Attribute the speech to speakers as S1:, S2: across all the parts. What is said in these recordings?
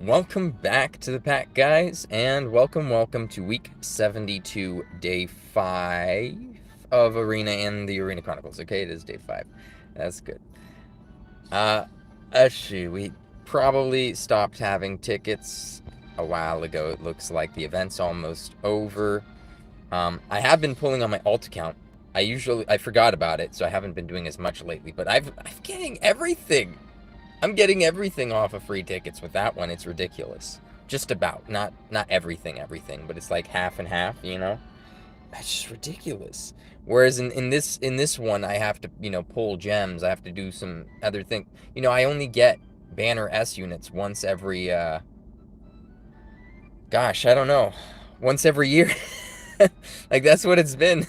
S1: Welcome back to the pack, guys, and welcome to week 72, day 5 of Arena and the Arena Chronicles. Okay, it is day 5. That's good. Actually, we probably stopped having tickets a while ago. It looks like the event's almost over. I have been pulling on my alt account. I forgot about it, so I haven't been doing as much lately, but I'm getting everything. I'm getting everything off of free tickets with that one. It's ridiculous. Just about. Not everything, but it's like half and half, you know? That's just ridiculous. Whereas in this one I have to, pull gems. I have to do some other thing. I only get banner S units once every gosh, I don't know. Once every year. Like that's what it's been.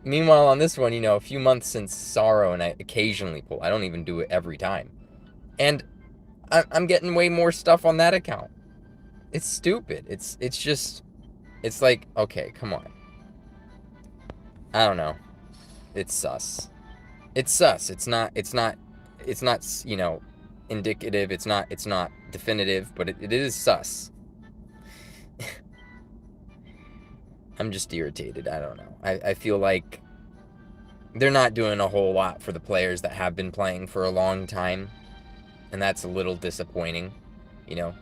S1: Meanwhile on this one, a few months since Sorrow and I occasionally pull. I don't even do it every time. And I'm getting way more stuff on that account. It's stupid. It's like, okay, come on. I don't know. It's sus. It's sus. It's not, indicative. It's not definitive, but it is sus. I'm just irritated. I don't know. I feel like they're not doing a whole lot for the players that have been playing for a long time. And that's a little disappointing, you know?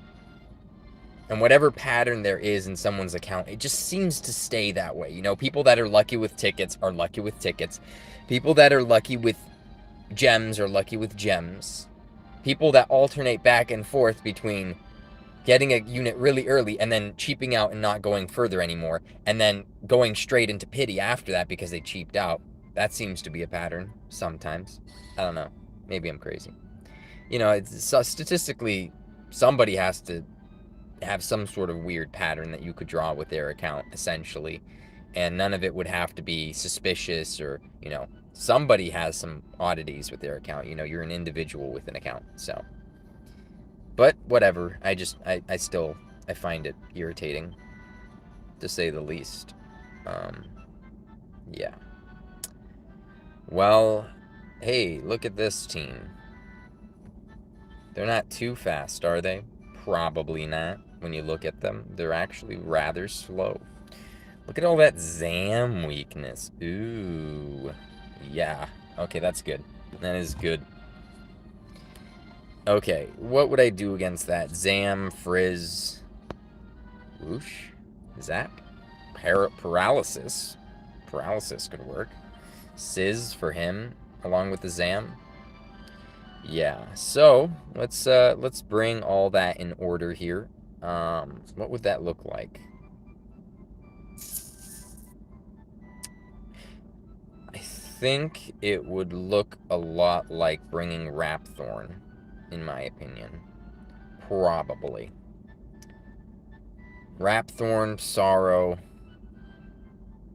S1: And whatever pattern there is in someone's account, it just seems to stay that way. People that are lucky with tickets are lucky with tickets. People that are lucky with gems are lucky with gems. People that alternate back and forth between getting a unit really early and then cheaping out and not going further anymore, and then going straight into pity after that because they cheaped out. That seems to be a pattern sometimes. I don't know. Maybe I'm crazy. Statistically, somebody has to have some sort of weird pattern that you could draw with their account, essentially. And none of it would have to be suspicious or, somebody has some oddities with their account. You're an individual with an account, so. But whatever. I find it irritating, to say the least. Yeah. Well, hey, look at this team. They're not too fast, are they? Probably not. When you look at them, they're actually rather slow. Look at all that Zam weakness. Ooh. Yeah. Okay, that's good. That is good. Okay, what would I do against that? Zam, Frizz, Whoosh, Zap, Paralysis. Paralysis could work. Sizz for him, along with the Zam. Yeah, so let's bring all that in order here. What would that look like? I think it would look a lot like bringing Rapthorn, in my opinion. Probably. Rapthorn, Sorrow.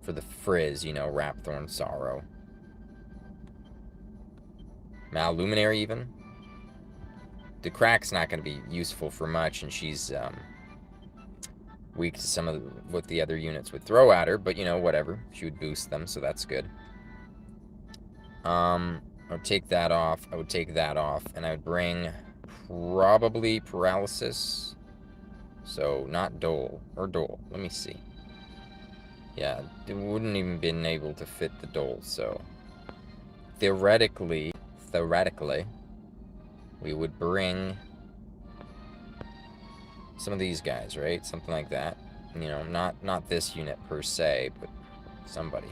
S1: For the Frizz, Rapthorn, Sorrow. Maluminary, even. The Crack's not going to be useful for much, and she's weak to some of what the other units would throw at her, but, whatever. She would boost them, so that's good. I would take that off. I would take that off, and I would bring probably Paralysis. So, not Dole. Or Dole. Let me see. Yeah, it wouldn't even been able to fit the Dole, so... Theoretically, we would bring some of these guys, right? Something like that. Not this unit per se, but somebody.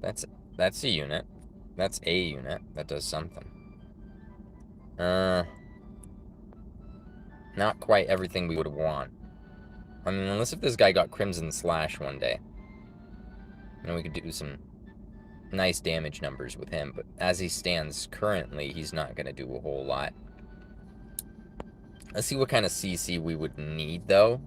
S1: That's a unit. That's a unit. That does something. Not quite everything we would want. I mean, unless if this guy got Crimson Slash one day. We could do some nice damage numbers with him, but as he stands currently, he's not going to do a whole lot. Let's see what kind of CC we would need, though.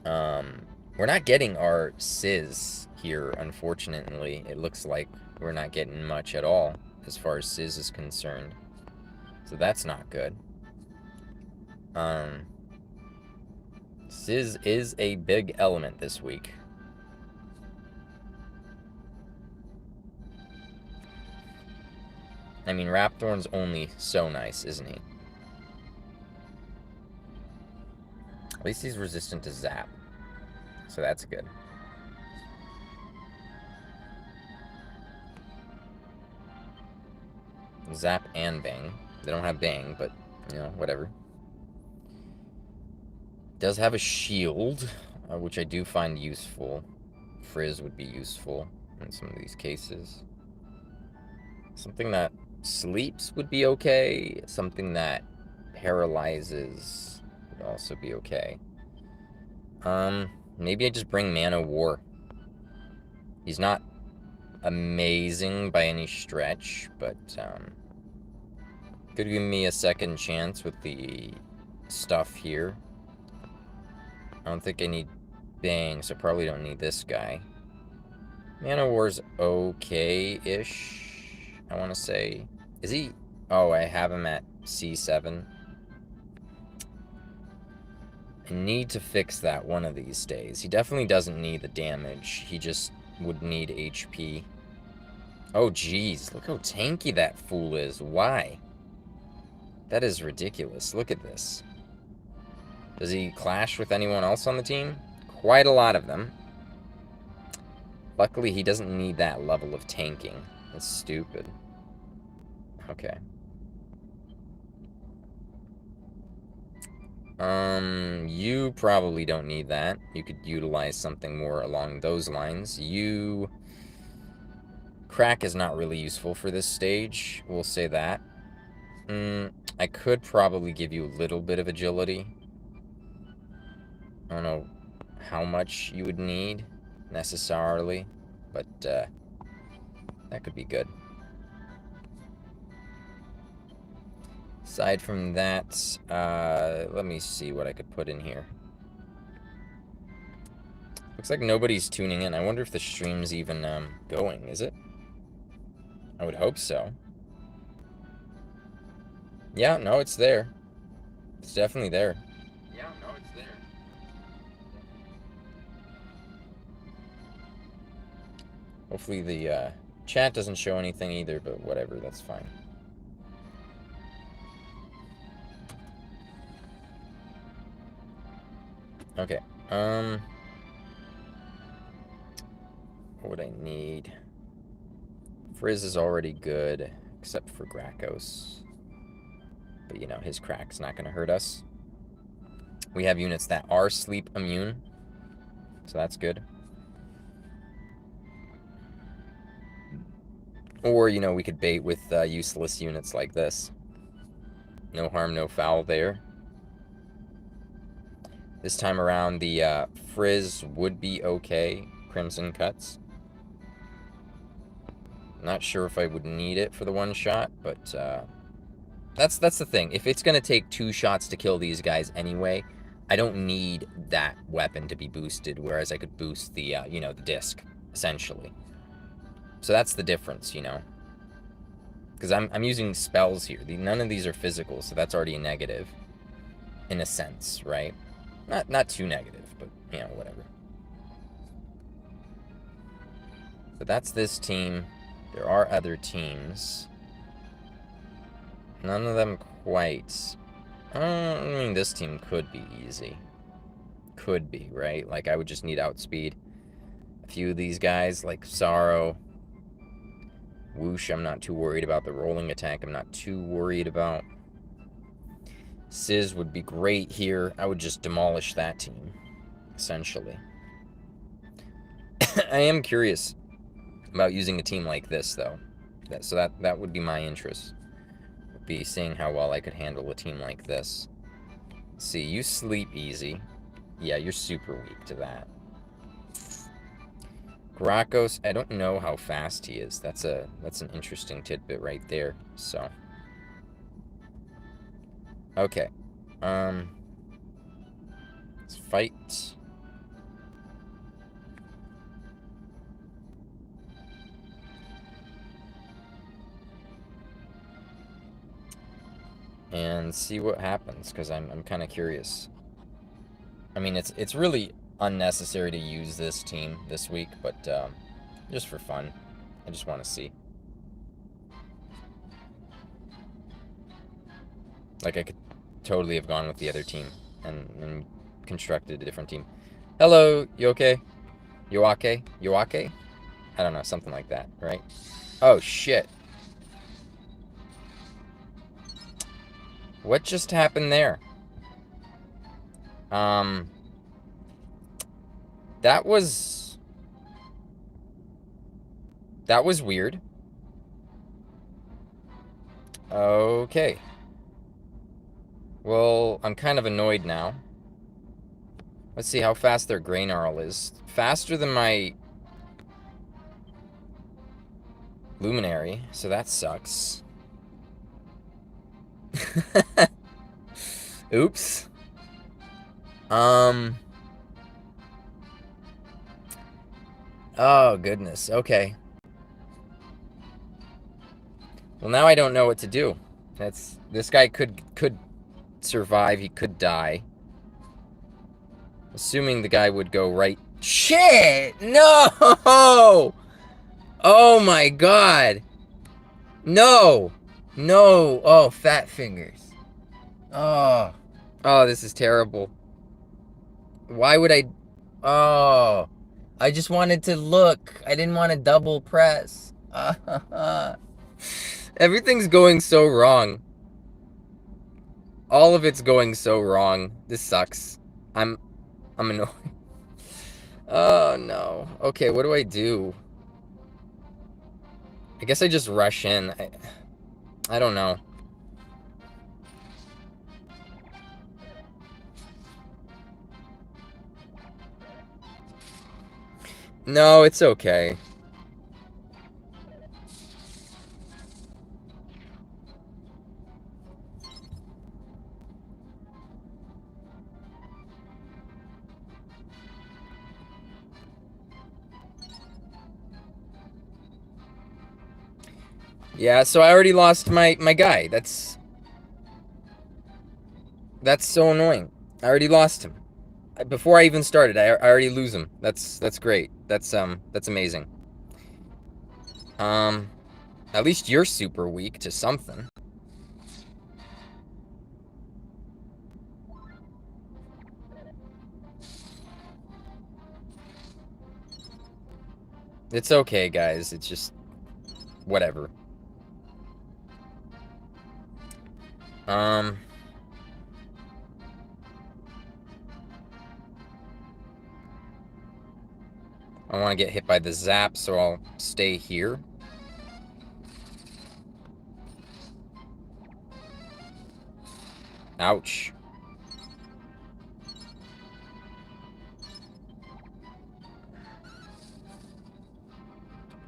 S1: We're not getting our Sizz here, unfortunately. It looks like we're not getting much at all as far as Sizz is concerned. So that's not good. Sizz is a big element this week. I mean, Rapthorn's only so nice, isn't he? At least he's resistant to Zap. So that's good. Zap and Bang. They don't have Bang, but, you know, whatever. Does have a shield, which I do find useful. Frizz would be useful in some of these cases. Something that sleeps would be okay. Something that paralyzes would also be okay. Maybe I just bring Mana War. He's not amazing by any stretch, but, could give me a second chance with the stuff here. I don't think I need Bang, so probably don't need this guy. Mana War's okay-ish, I want to say. Is he... Oh, I have him at C7. I need to fix that one of these days. He definitely doesn't need the damage. He just would need HP. Oh, jeez. Look how tanky that fool is. Why? That is ridiculous. Look at this. Does he clash with anyone else on the team? Quite a lot of them. Luckily, he doesn't need that level of tanking. That's stupid. Okay. You probably don't need that. You could utilize something more along those lines. Crack is not really useful for this stage. We'll say that. I could probably give you a little bit of agility. I don't know how much you would need necessarily, but that could be good. Aside from that, let me see what I could put in here. Looks like nobody's tuning in. I wonder if the stream's even going, is it? I would hope so. Yeah, no, it's there. It's definitely there. Yeah, no, it's there. Hopefully the chat doesn't show anything either, but whatever, that's fine. Okay, what would I need? Frizz is already good, except for Grakos. But, you know, his crack's not going to hurt us. We have units that are sleep immune, so that's good. Or, you know, we could bait with useless units like this. No harm, no foul there. This time around, the Frizz would be okay. Crimson Cuts. Not sure if I would need it for the one shot, but that's the thing. If it's going to take 2 shots to kill these guys anyway, I don't need that weapon to be boosted, whereas I could boost the, you know, the disc, essentially. So that's the difference, you know. Because I'm using spells here. None of these are physical, so that's already a negative. In a sense, right? Not too negative, but, you know, whatever. So that's this team. There are other teams. None of them quite. I mean, this team could be easy. Could be, right? Like, I would just need outspeed a few of these guys, like Sorrow. Whoosh, I'm not too worried about. The rolling attack, I'm not too worried about. Sizz would be great here. I would just demolish that team, essentially. I am curious about using a team like this, though. So that would be my interest. Would be seeing how well I could handle a team like this. Let's see, you sleep easy. Yeah, you're super weak to that. Grakos, I don't know how fast he is. That's an interesting tidbit right there. So, okay. Let's fight. And see what happens, because I'm kind of curious. I mean, it's really unnecessary to use this team this week, but just for fun. I just want to see. Like, I could totally have gone with the other team and constructed a different team. Hello, you okay? You okay? You okay? I don't know, something like that, right? Oh, shit. What just happened there? That was weird. Okay. Well, I'm kind of annoyed now. Let's see how fast their Grey Gnarl is. Faster than my Luminary, so that sucks. Oops. Oh, goodness. Okay. Well, now I don't know what to do. This guy could survive. He could die. Assuming the guy would go right. Shit! No! Oh my god! No! No! Oh, fat fingers. Oh. Oh, this is terrible. Why would I... Oh. I just wanted to look. I didn't want to double press. Everything's going so wrong. All of it's going so wrong. This sucks. I'm annoyed. Oh, no. Okay, what do I do? I guess I just rush in. I don't know. No, it's okay. Yeah, so I already lost my guy. That's so annoying. I already lost him. Before I even started, I already lose him. That's great. That's amazing. At least you're super weak to something. It's okay, guys. It's just whatever. I want to get hit by the zap, so I'll stay here. Ouch.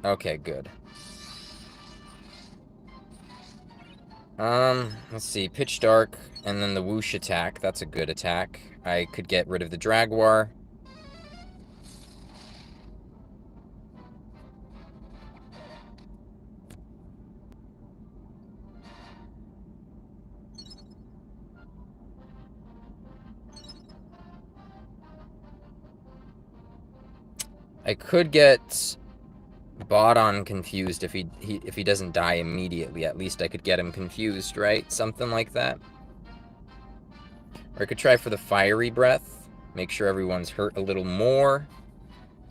S1: Okay, good. Let's see. Pitch Dark, and then the Whoosh attack. That's a good attack. I could get rid of the Jaguar. I could get Bodon confused if he doesn't die immediately. At least I could get him confused, right? Something like that. Or I could try for the Fiery Breath. Make sure everyone's hurt a little more.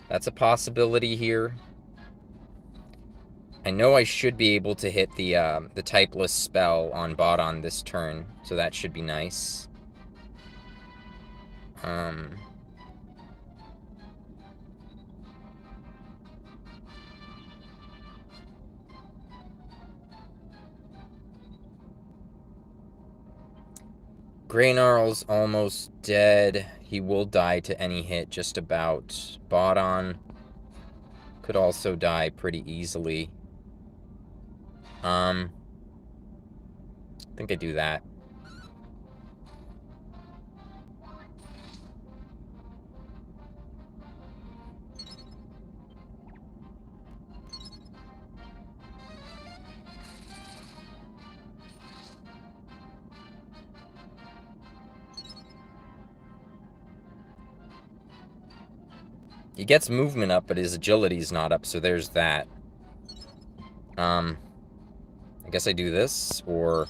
S1: That's a possibility here. I know I should be able to hit the typeless spell on Bodon this turn, so that should be nice. Grey Gnarl's almost dead. He will die to any hit, just about. Bodon could also die pretty easily. I think I do that. He gets movement up, but his agility's not up, so there's that. I guess I do this, or...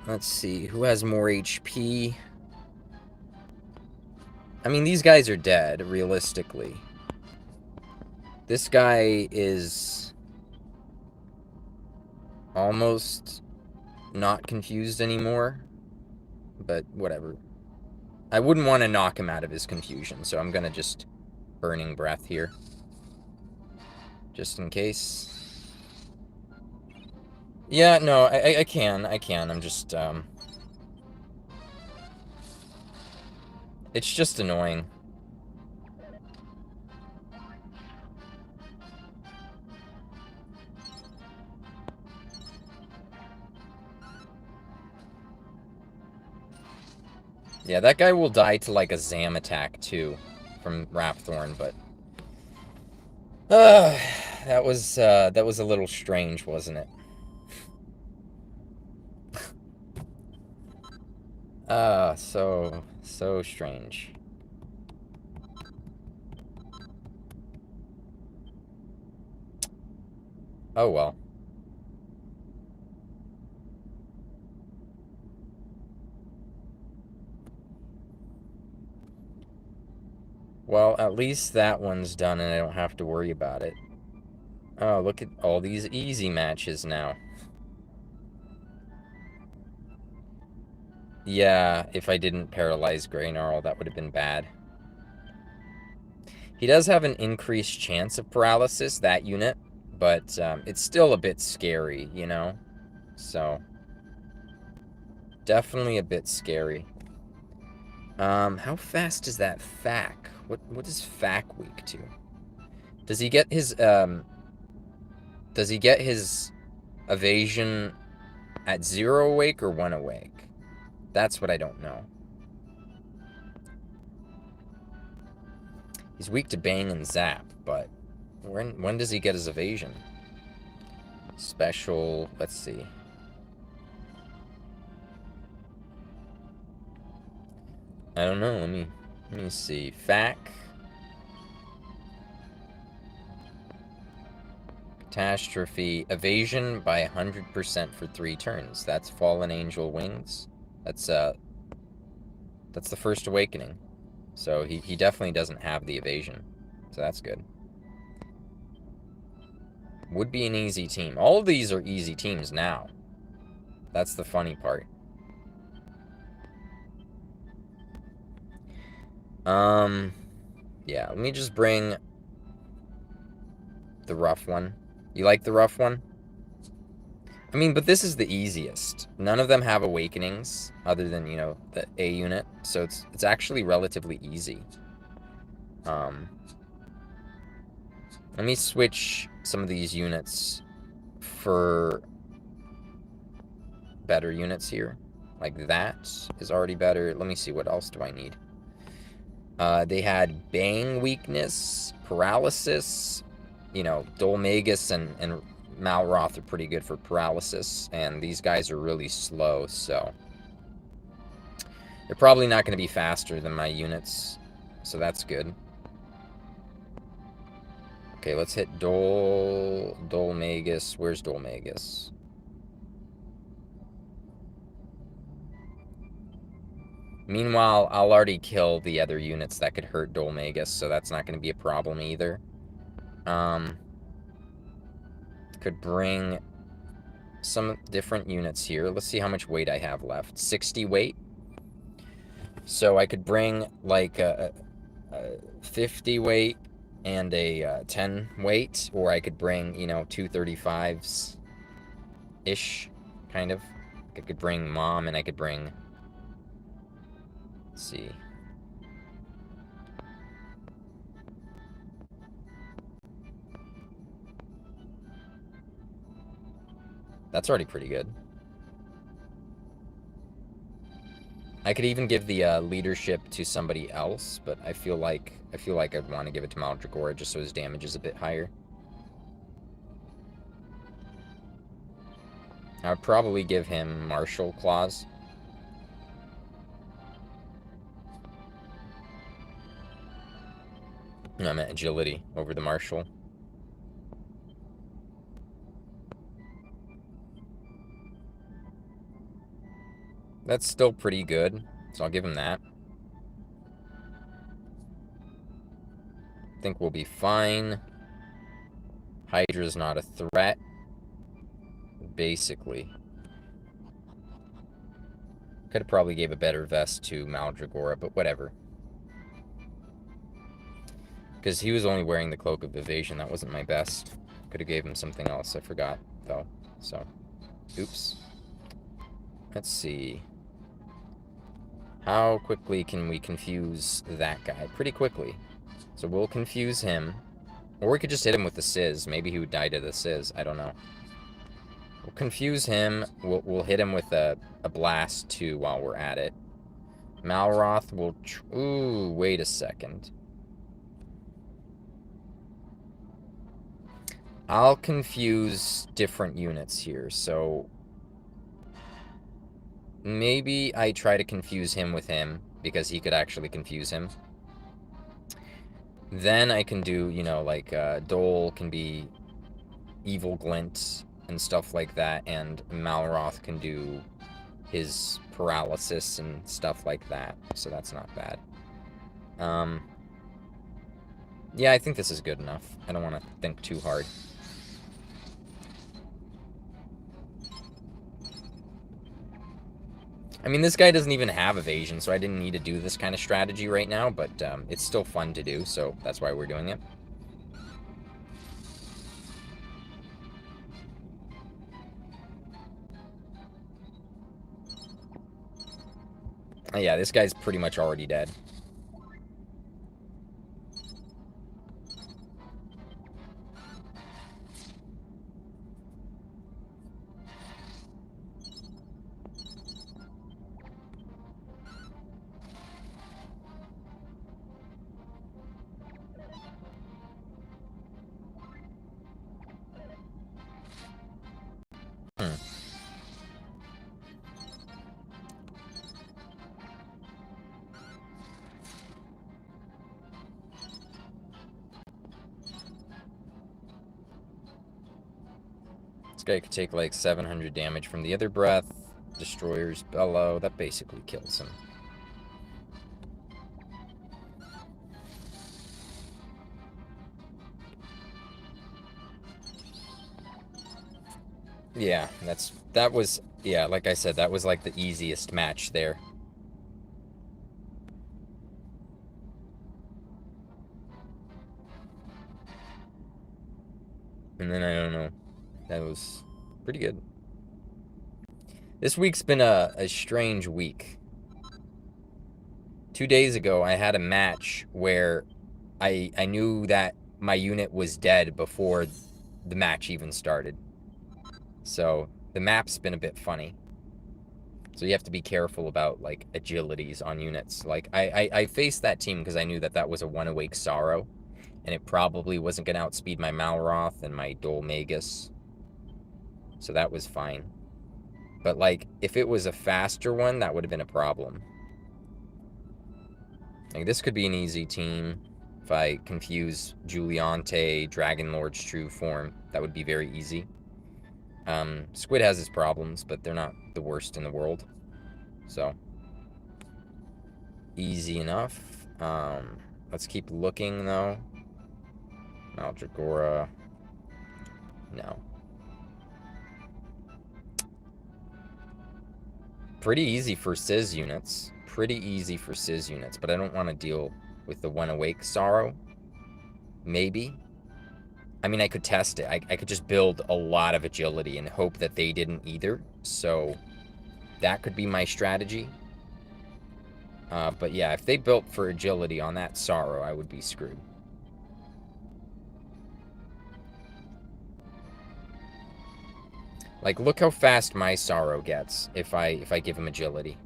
S1: Let's see, who has more HP? I mean, these guys are dead, realistically. This guy is almost not confused anymore, but whatever. I wouldn't want to knock him out of his confusion, so I'm gonna just Burning Breath here. Just in case. Yeah, no, I can. I'm just, it's just annoying. Yeah, that guy will die to, like, a Zam attack, too, from Rapthorn, but... that was a little strange, wasn't it? So strange. Oh, well. Well, at least that one's done and I don't have to worry about it. Oh, look at all these easy matches now. Yeah, if I didn't paralyze Greynarl, that would have been bad. He does have an increased chance of paralysis, that unit, but it's still a bit scary, you know? So, definitely a bit scary. How fast is that Fack? What is Fack weak to? Does he get his evasion at 0 awake or 1 awake? That's what I don't know. He's weak to Bang and Zap, but when does he get his evasion? Special, let's see. I don't know, let me see. Fack. Catastrophe. Evasion by 100% for 3 turns. That's Fallen Angel Wings. That's the first awakening. So he definitely doesn't have the evasion. So that's good. Would be an easy team. All of these are easy teams now. That's the funny part. Yeah, let me just bring the rough one. You like the rough one? I mean, but this is the easiest. None of them have awakenings other than, you know, the A unit. So it's actually relatively easy. Let me switch some of these units for better units here. Like that is already better. Let me see, what else do I need? They had Bang weakness, paralysis. You know, Dolmagus and Malroth are pretty good for paralysis, and these guys are really slow, so they're probably not going to be faster than my units, so that's good. Okay, let's hit Dolmagus. Where's Dolmagus? Meanwhile, I'll already kill the other units that could hurt Dolmagus, so that's not going to be a problem either. Could bring some different units here. Let's see how much weight I have left. 60 weight. So I could bring like a 50 weight and a 10 weight, or I could bring, you know, 235s-ish, kind of. I could bring Mom, and I could bring... Let's see. That's already pretty good. I could even give the leadership to somebody else, but I feel like I'd want to give it to Maldragora just so his damage is a bit higher. I would probably give him Martial Claws. No, I meant Agility over the Martial. That's still pretty good, so I'll give him that. I think we'll be fine. Hydra's not a threat, basically. Could have probably gave a better vest to Maldragora, but whatever. Because he was only wearing the Cloak of Evasion. That wasn't my best. Could have gave him something else. I forgot, though. So, oops. Let's see. How quickly can we confuse that guy? Pretty quickly. So we'll confuse him. Or we could just hit him with the Sizz. Maybe he would die to the Sizz. I don't know. We'll confuse him. We'll hit him with a blast, too, while we're at it. Malroth will... Ooh, wait a second. I'll confuse different units here, so... Maybe I try to confuse him with him, because he could actually confuse him. Then I can do, you know, like, Dole can be Evil Glint and stuff like that, and Malroth can do his paralysis and stuff like that, so that's not bad. Yeah, I think this is good enough. I don't want to think too hard. I mean, this guy doesn't even have evasion, so I didn't need to do this kind of strategy right now, but it's still fun to do, so that's why we're doing it. Oh, yeah, this guy's pretty much already dead. This guy could take like 700 damage from the other breath. Destroyer's Bellow. That basically kills him. Yeah, that was, yeah, like I said, that was like the easiest match there. And then I don't know. That was pretty good. This week's been a strange week. 2 days ago, I had a match where I knew that my unit was dead before the match even started. So the map's been a bit funny. So you have to be careful about, like, agilities on units. Like, I faced that team because I knew that that was a One Awake Sorrow, and it probably wasn't going to outspeed my Malroth and my Dol Magus. So that was fine. But, like, if it was a faster one, that would have been a problem. Like, this could be an easy team. If I confuse Juliante, Dragon Lord's true form, that would be very easy. Squid has his problems, but they're not the worst in the world. So, easy enough. Let's keep looking, though. Maldragora. No. Pretty easy for Sizz units. Pretty easy for Sizz units, but I don't want to deal with the One Awake Sorrow. Maybe. I mean, I could test it. I could just build a lot of agility and hope that they didn't either. So that could be my strategy. But yeah, if they built for agility on that Sorrow, I would be screwed. Like, look how fast my Sorrow gets if I give him agility.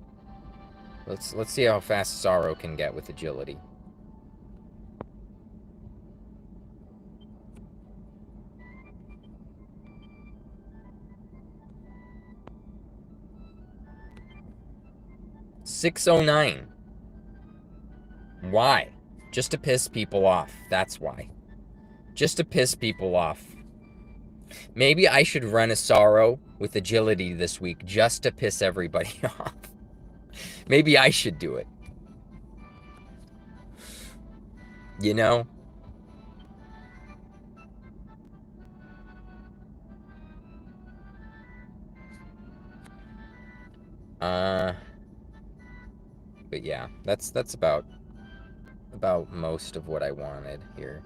S1: Let's see how fast Sorrow can get with agility. .609. Why? Just to piss people off. That's why. Just to piss people off. Maybe I should run a Sorrow with agility this week just to piss everybody off. Maybe I should do it. You know? But yeah, that's about most of what I wanted here.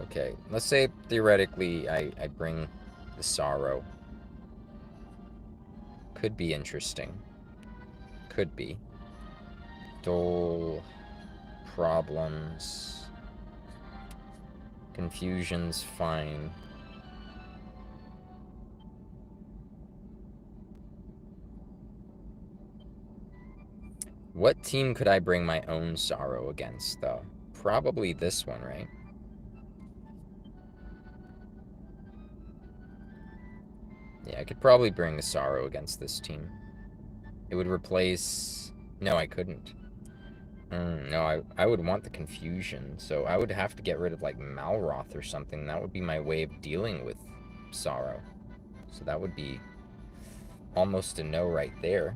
S1: Okay, let's say theoretically I bring the sorrow. Could be interesting. Could be. Dole, problems, confusion's fine. What team could I bring my own sorrow against, though? Probably this one, right? Yeah, I could probably bring the sorrow against this team. It would replace... No, I couldn't. No, I would want the confusion, so I would have to get rid of, like, Malroth or something. That would be my way of dealing with sorrow. So that would be almost a no right there.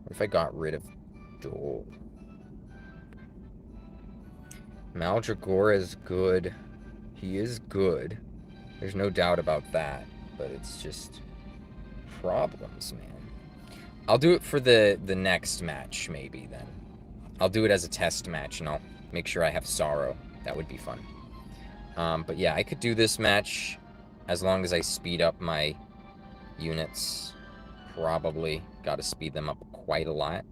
S1: What if I got rid of Dole? Maldragora is good. He is good. There's no doubt about that. But it's just problems, man. I'll do it for the next match, maybe, then. I'll do it as a test match, and I'll make sure I have sorrow. That would be fun. But yeah, I could do this match as long as I speed up my units. Probably got to speed them up quite a lot.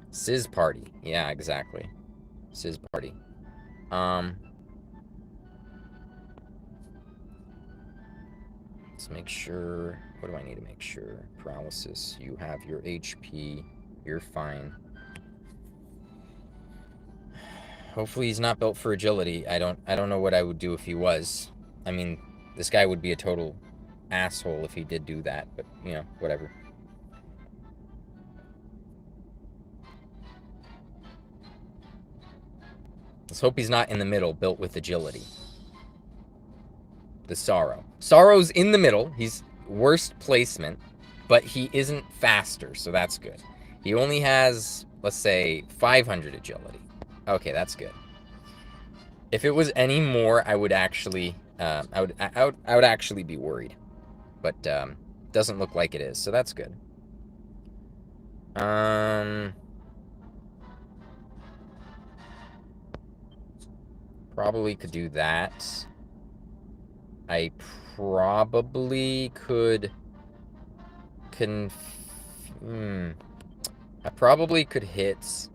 S1: Sizz party. Yeah, exactly. Sizz party. Let's make sure... What do I need to make sure? Paralysis. You have your HP. You're fine. Hopefully he's not built for agility. I don't know what I would do if he was. I mean, this guy would be a total asshole if he did do that, but, you know, whatever. Let's hope he's not in the middle, built with agility. The Sorrow. Sorrow's in the middle. He's worst placement, but he isn't faster, so that's good. He only has, let's say, 500 agility. Okay, that's good. If it was any more, I would actually, I would actually be worried, but doesn't look like it is, so that's good. Probably could do that. I probably could I probably could hit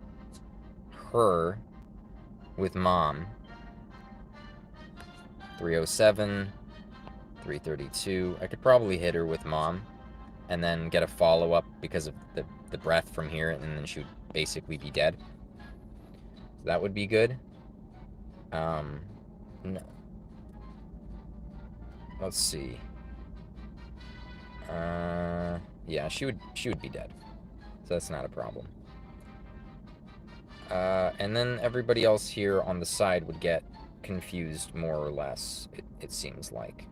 S1: her with Mom. 307, 332. I could probably hit her with Mom and then get a follow-up because of the breath from here, and then she would basically be dead. So that would be good. No. Let's see. Yeah, she would be dead. So that's not a problem. And then everybody else here on the side would get confused more or less, it seems like.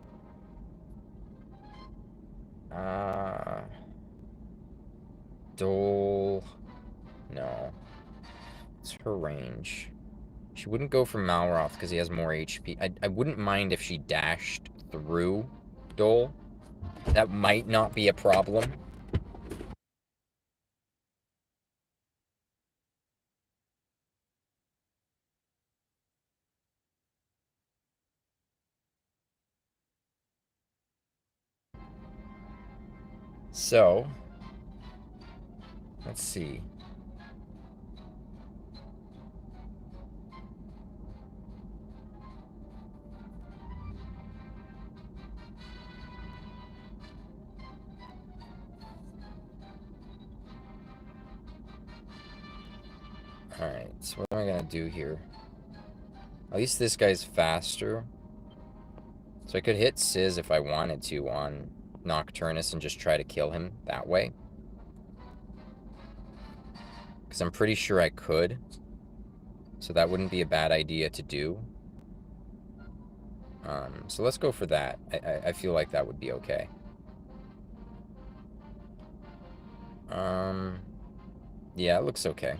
S1: Dole. No. It's her range. She wouldn't go for Malroth because he has more HP. I wouldn't mind if she dashed through Dole. That might not be a problem. So, let's see. Alright, so what am I gonna do here? At least this guy's faster. So I could hit Sizz if I wanted to on Nocturnus and just try to kill him that way. Because I'm pretty sure I could. So that wouldn't be a bad idea to do. So let's go for that. I feel like that would be okay. Yeah, it looks okay.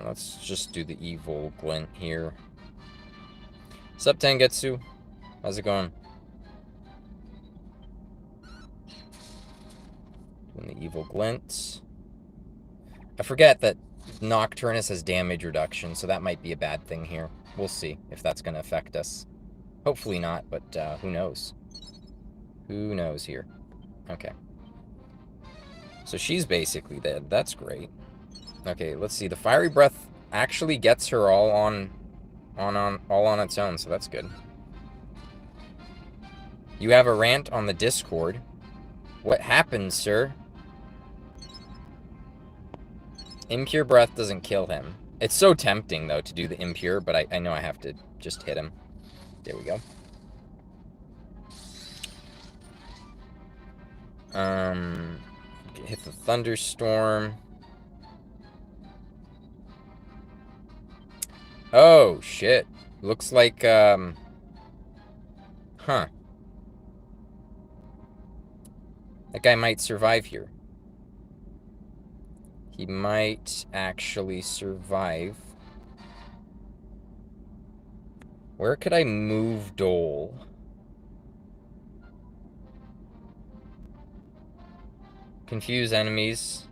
S1: Let's just do the evil glint here. Sup, Tengetsu? How's it going? Doing the evil glint. I forget that Nocturnus has damage reduction, so that might be a bad thing here. We'll see if that's going to affect us. Hopefully not, but who knows? Who knows here? Okay. So she's basically dead. That's great. Okay, let's see. The fiery breath actually gets her all on its own, so that's good. You have a rant on the Discord. What happened, sir? Impure breath doesn't kill him. It's so tempting, though, to do the impure, but I know I have to just hit him. There we go. Hit the thunderstorm. Oh, shit. Looks like, huh. That guy might survive here. He might actually survive. Where could I move Dole? Confuse enemies.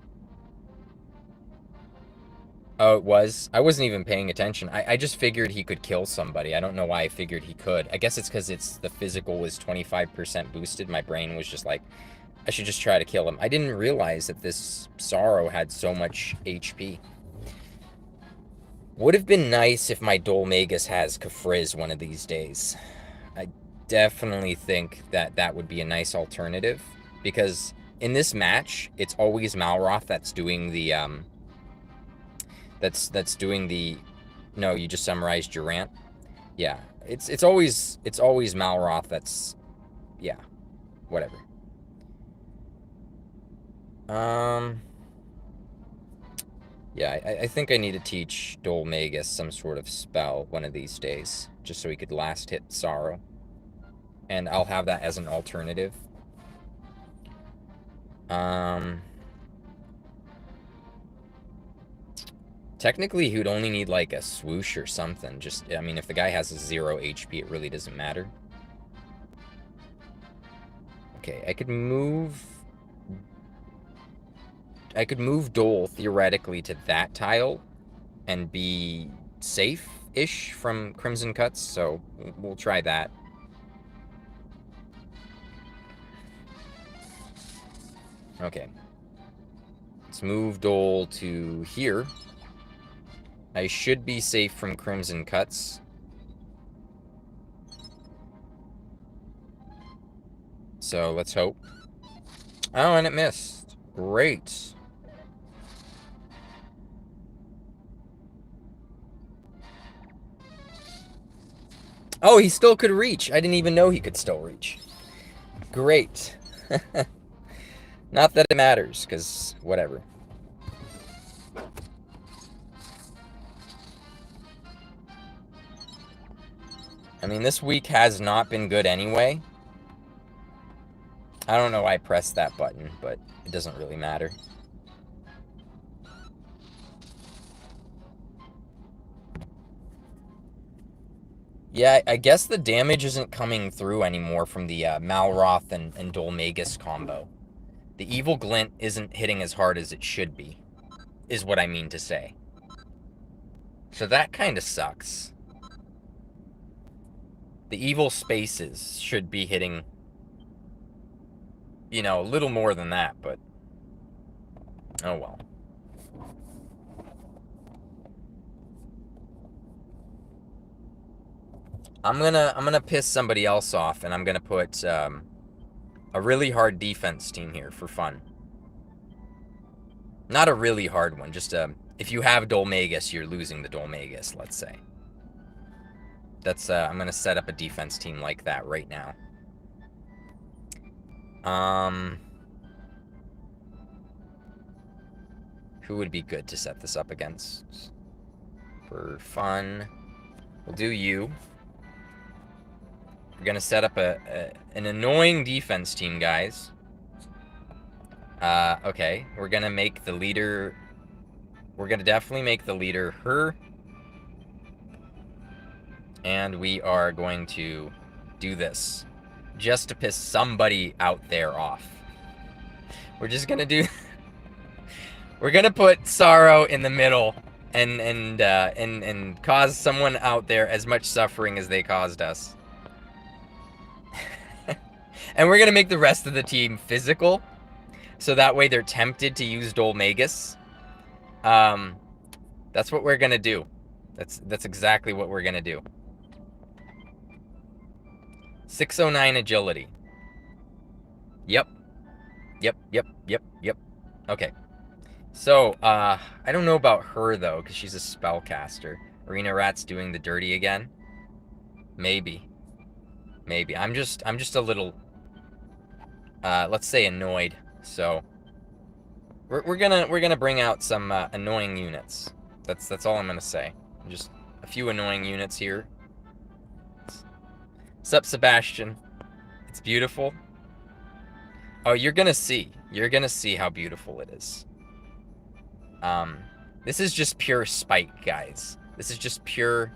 S1: Oh, it was? I wasn't even paying attention. I just figured he could kill somebody. I don't know why I figured he could. I guess it's because the physical was 25% boosted. My brain was just like, I should just try to kill him. I didn't realize that this Sorrow had so much HP. Would have been nice if my Dolmagus has Kafriz one of these days. I definitely think that that would be a nice alternative. Because in this match, it's always Malroth that's doing the, that's doing the... No, you just summarized your rant. Yeah, it's always Malroth that's... Yeah, whatever. Yeah, I think I need to teach Dolmagus some sort of spell one of these days, just so he could last hit Sorrow. And I'll have that as an alternative. Technically, he would only need, like, a swoosh or something. Just, I mean, if the guy has a 0 HP, it really doesn't matter. Okay, I could move Dole, theoretically, to that tile and be safe-ish from Crimson Cuts, so we'll try that. Okay. Let's move Dole to here. I should be safe from Crimson Cuts. So let's hope. Oh, and it missed. Great. Oh, he still could reach. I didn't even know he could still reach. Great. Not that it matters, because whatever. I mean, this week has not been good anyway. I don't know why I pressed that button, but it doesn't really matter. Yeah, I guess the damage isn't coming through anymore from the Malroth and Dolmagus combo. The Evil Glint isn't hitting as hard as it should be, is what I mean to say. So that kind of sucks. The Evil Spaces should be hitting, you know, a little more than that, but oh well. I'm gonna piss somebody else off, and I'm gonna put a really hard defense team here for fun. Not a really hard one, just if you have Dolmagus, you're losing the Dolmagus, let's say. That's I'm gonna set up a defense team like that right now. Who would be good to set this up against? For fun, we'll do you. We're gonna set up an annoying defense team, guys. Okay, we're gonna make the leader... We're gonna definitely make the leader her. And we are going to do this. Just to piss somebody out there off. We're just gonna do... We're gonna put Sorrow in the middle and cause someone out there as much suffering as they caused us. And we're gonna make the rest of the team physical, so that way they're tempted to use Dolmagus. That's what we're gonna do. That's exactly what we're gonna do. 609 agility. Yep. Okay. So, I don't know about her, though, because she's a spellcaster. Arena Rat's doing the dirty again? Maybe. I'm just a little, let's say annoyed. So, we're gonna bring out some annoying units. That's all I'm gonna say. Just a few annoying units here. Sup, Sebastian? It's beautiful. Oh, you're gonna see. You're gonna see how beautiful it is. This is just pure spite, guys. This is just pure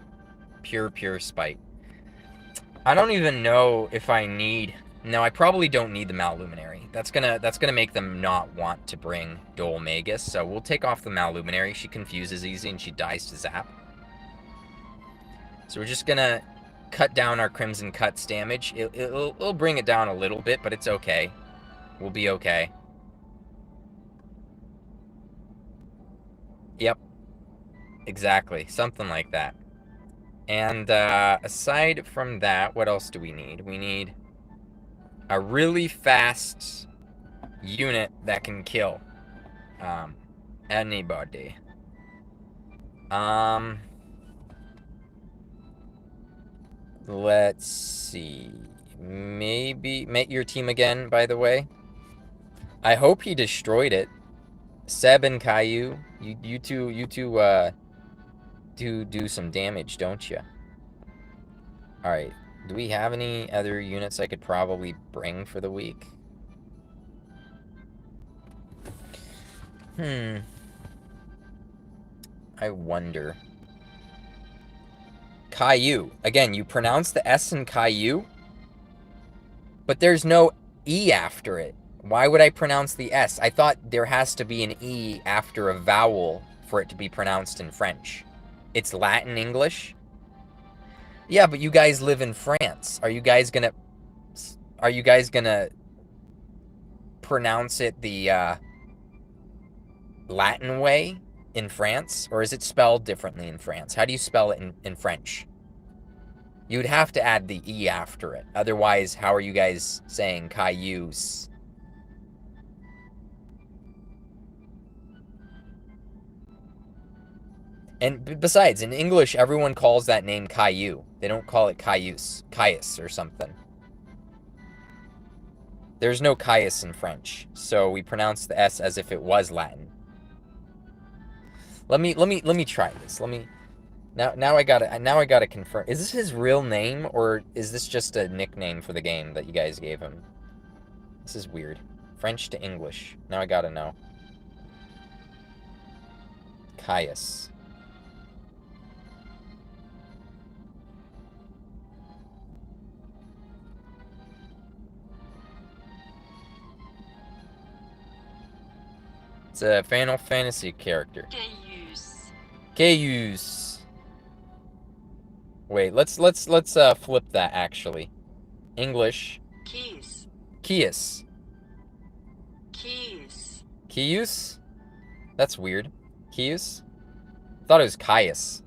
S1: spite. I don't even know if I need... No, I probably don't need the Malluminary. That's gonna make them not want to bring Dolmagus, so we'll take off the Malluminary. She confuses easy and she dies to Zap. So we're just gonna cut down our Crimson Cut's damage. It'll bring it down a little bit, but it's okay. We'll be okay. Yep. Exactly. Something like that. And aside from that, what else do we need? We need a really fast unit that can kill anybody. Let's see. Maybe make your team again, by the way. I hope he destroyed it. Seb and Caillou, you two do some damage, don't you? All right. Do we have any other units I could probably bring for the week? I wonder. Caillou. Again, you pronounce the S in Caillou, but there's no E after it. Why would I pronounce the S? I thought there has to be an E after a vowel for it to be pronounced in French. It's Latin English? Yeah, but you guys live in France. Are you guys gonna pronounce it the Latin way in France? Or is it spelled differently in France? How do you spell it in French? You would have to add the E after it. Otherwise, how are you guys saying Cailloux? And besides, in English, everyone calls that name Caillou. They don't call it Caius or something. There's no Caius in French, so we pronounce the S as if it was Latin. Let me try this. Now I gotta confirm. Is this his real name, or is this just a nickname for the game that you guys gave him? This is weird. French to English. Now I gotta know. Caius. It's a Final Fantasy character. Caius. Wait, let's flip that actually. English. Caius. Caius? That's weird. Caius? Thought it was Caius.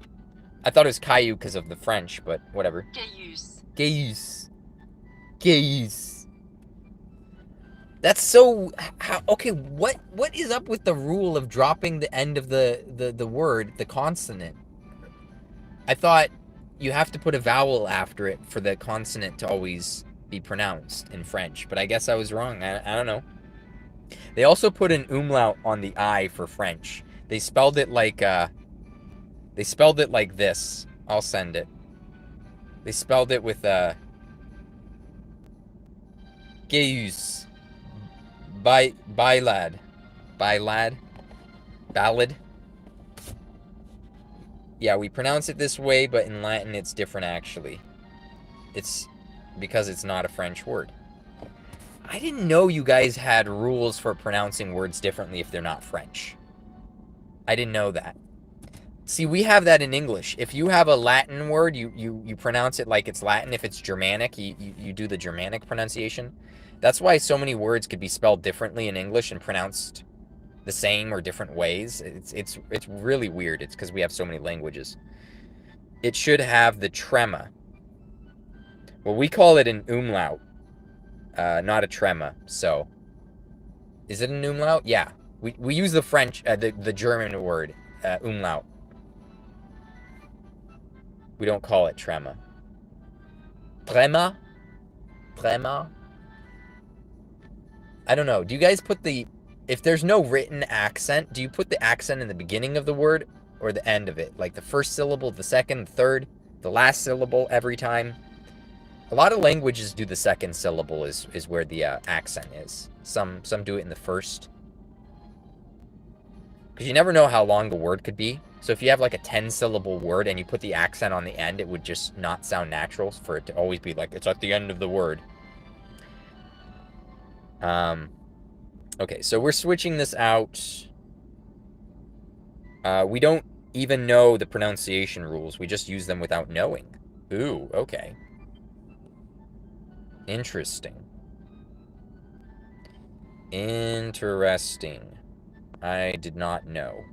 S1: I thought it was Caillou because of the French, but whatever.
S2: Caius.
S1: Caius. Caius. That's so... okay, what is up with the rule of dropping the end of the word, the consonant? I thought you have to put a vowel after it for the consonant to always be pronounced in French, but I guess I was wrong. I don't know. They also put an umlaut on the I for French. They spelled it like this. I'll send it. They spelled it with Geus. Bylad. Ballad. Yeah, we pronounce it this way, but in Latin it's different actually. It's because it's not a French word. I didn't know you guys had rules for pronouncing words differently if they're not French. I didn't know that. See, we have that in English. If you have a Latin word, you pronounce it like it's Latin. If it's Germanic, you do the Germanic pronunciation. That's why so many words could be spelled differently in English and pronounced the same or different ways. It's really weird. It's because we have so many languages. It should have the trema. Well, we call it an umlaut, not a trema. So, is it an umlaut? Yeah, we use the French, the German word umlaut. We don't call it trema. Trema? Trema? I don't know. Do you guys put the... If there's no written accent, do you put the accent in the beginning of the word or the end of it? Like the first syllable, the second, the third, the last syllable every time? A lot of languages do the second syllable is where the accent is. Some do it in the first. Because you never know how long the word could be. So if you have like a 10-syllable word and you put the accent on the end, it would just not sound natural for it to always be like, it's at the end of the word. Okay, so we're switching this out. We don't even know the pronunciation rules. We just use them without knowing. Ooh, okay. Interesting. Interesting. I did not know.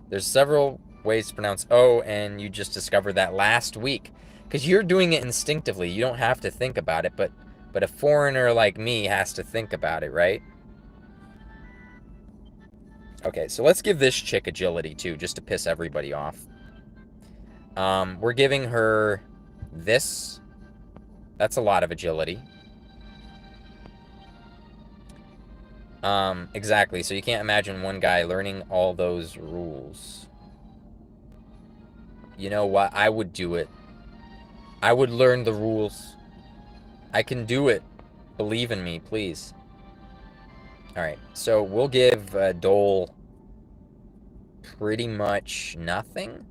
S1: There's several ways to pronounce O, and you just discovered that last week. Because you're doing it instinctively. You don't have to think about it, but a foreigner like me has to think about it, right? Okay, so let's give this chick agility, too, just to piss everybody off. We're giving her this. That's a lot of agility. Exactly, so you can't imagine one guy learning all those rules. You know what? I would do it. I would learn the rules. I can do it. Believe in me, please. Alright, so we'll give Dole pretty much nothing.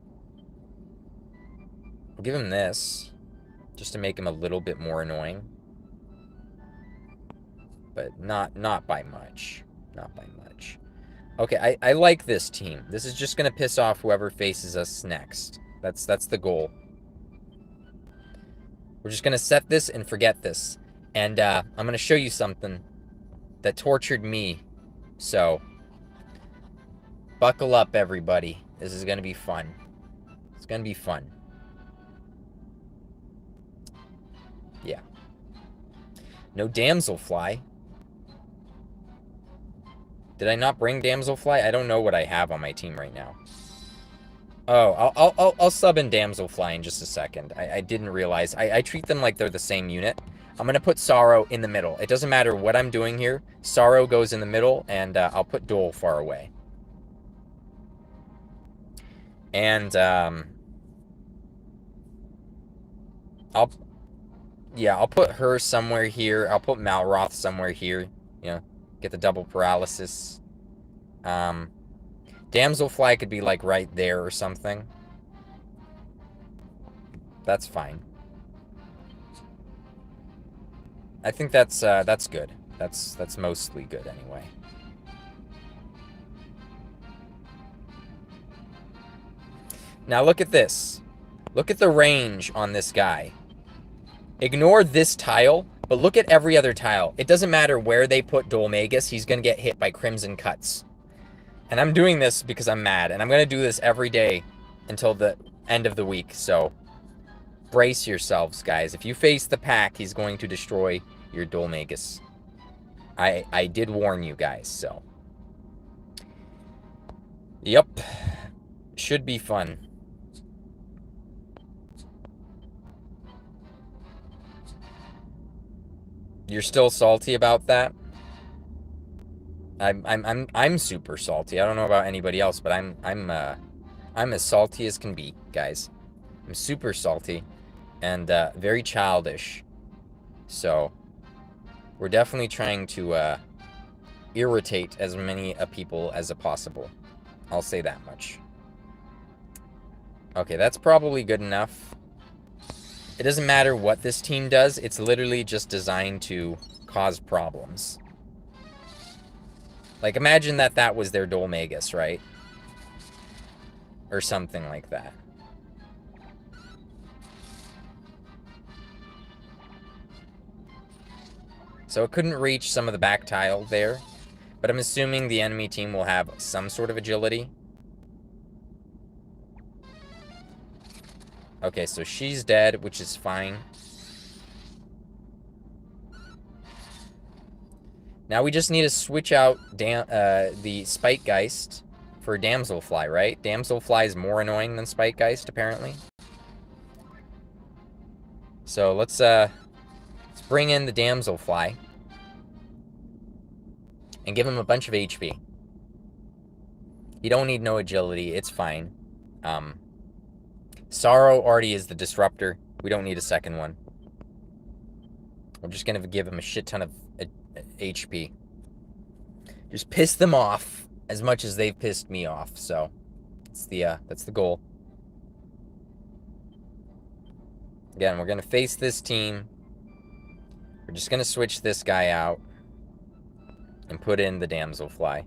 S1: We'll give him this, just to make him a little bit more annoying. But not by much. Not by much. Okay, I like this team. This is just going to piss off whoever faces us next. That's the goal. We're just going to set this and forget this. And I'm going to show you something that tortured me. So, buckle up, everybody. This is going to be fun. It's going to be fun. Yeah. No damselfly. Did I not bring damselfly? I don't know what I have on my team right now. Oh, I'll sub in damselfly in just a second. I didn't realize. I treat them like they're the same unit. I'm gonna put Sorrow in the middle. It doesn't matter what I'm doing here. Sorrow goes in the middle, and I'll put Dole far away. And I'll put her somewhere here. I'll put Malroth somewhere here. You know, get the double paralysis. Damselfly could be like right there or something. That's fine. I think that's good. That's mostly good anyway. Now look at this. Look at the range on this guy. Ignore this tile. But look at every other tile. It doesn't matter where they put Dolmagus, he's going to get hit by Crimson Cuts. And I'm doing this because I'm mad. And I'm going to do this every day until the end of the week. So brace yourselves, guys. If you face the pack, he's going to destroy your Dolmagus. I did warn you guys, so. Yep. Should be fun. You're still salty about that? I'm super salty. I don't know about anybody else, but I'm as salty as can be, guys. I'm super salty and very childish. So we're definitely trying to irritate as many people as possible. I'll say that much. Okay, that's probably good enough. It doesn't matter what this team does. It's literally just designed to cause problems. Like, imagine that was their Dolmagus, right? Or something like that. So it couldn't reach some of the back tile there. But I'm assuming the enemy team will have some sort of agility. Okay, so she's dead, which is fine. Now we just need to switch out the Spikegeist for Damselfly, right? Damselfly is more annoying than Spikegeist, apparently. So let's bring in the Damselfly and give him a bunch of HP. You don't need no agility, it's fine. Sorrow already is the disruptor. We don't need a second one. We're just gonna give him a shit ton of HP. Just piss them off as much as they've pissed me off. So that's the goal. Again, we're gonna face this team. We're just gonna switch this guy out and put in the Damselfly.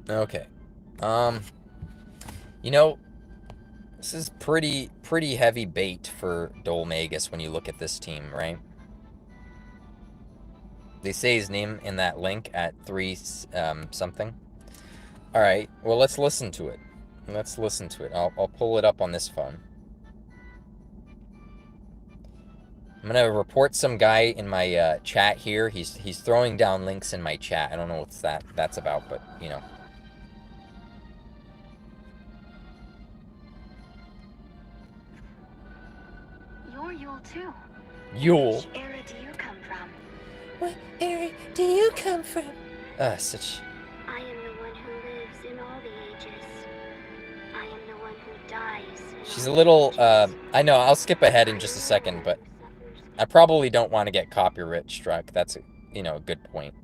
S1: Okay. You know, this is pretty heavy bait for Dolmagus when you look at this team, right? They say his name in that link at 3 something. All right. Well, let's listen to it. Let's listen to it. I'll pull it up on this phone. I'm gonna report some guy in my chat here. He's throwing down links in my chat. I don't know what that's about, but you know.
S2: You're Yule too.
S1: Yule.
S2: Which era do you come from?
S1: What era do you come from? Such.
S2: I am the one who lives in all the ages. I am the one who dies.
S1: She's a little, I know, I'll skip ahead in just a second, but I probably don't want to get copyright struck. That's, a good point.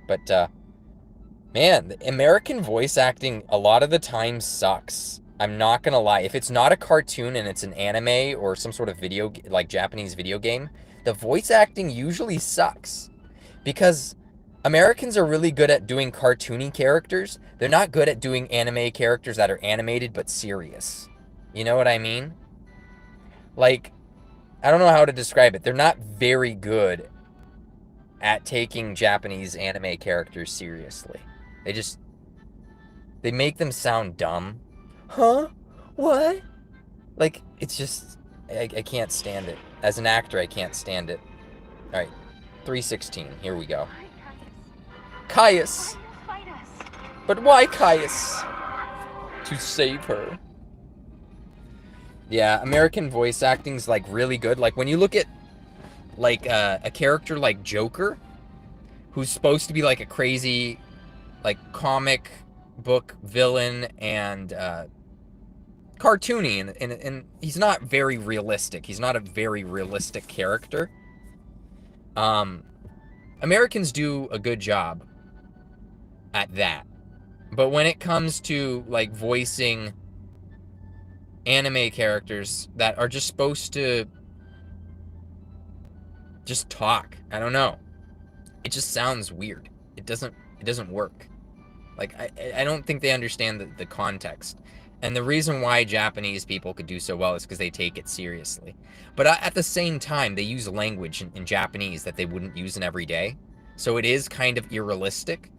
S1: But, man, the American voice acting a lot of the time sucks. I'm not gonna lie. If it's not a cartoon and it's an anime or some sort of Japanese video game, the voice acting usually sucks. Because Americans are really good at doing cartoony characters. They're not good at doing anime characters that are animated but serious. You know what I mean? Like, I don't know how to describe it. They're not very good at taking Japanese anime characters seriously. They make them sound dumb. Huh? What? Like, it's just, I can't stand it. As an actor, I can't stand it. Alright, 316, here we go. Caius! But why Caius? To save her. Yeah, American voice acting's, really good. Like, when you look at, a character like Joker, who's supposed to be, a crazy, comic book villain and, cartoony, and he's not very realistic. He's not a very realistic character. Americans do a good job at that. But when it comes to, voicing anime characters that are just supposed to just talk, I don't know. It just sounds weird. It doesn't work. Like, I don't think they understand the context. And the reason why Japanese people could do so well is because they take it seriously. But at the same time, they use language in Japanese that they wouldn't use in every day. So it is kind of irrealistic,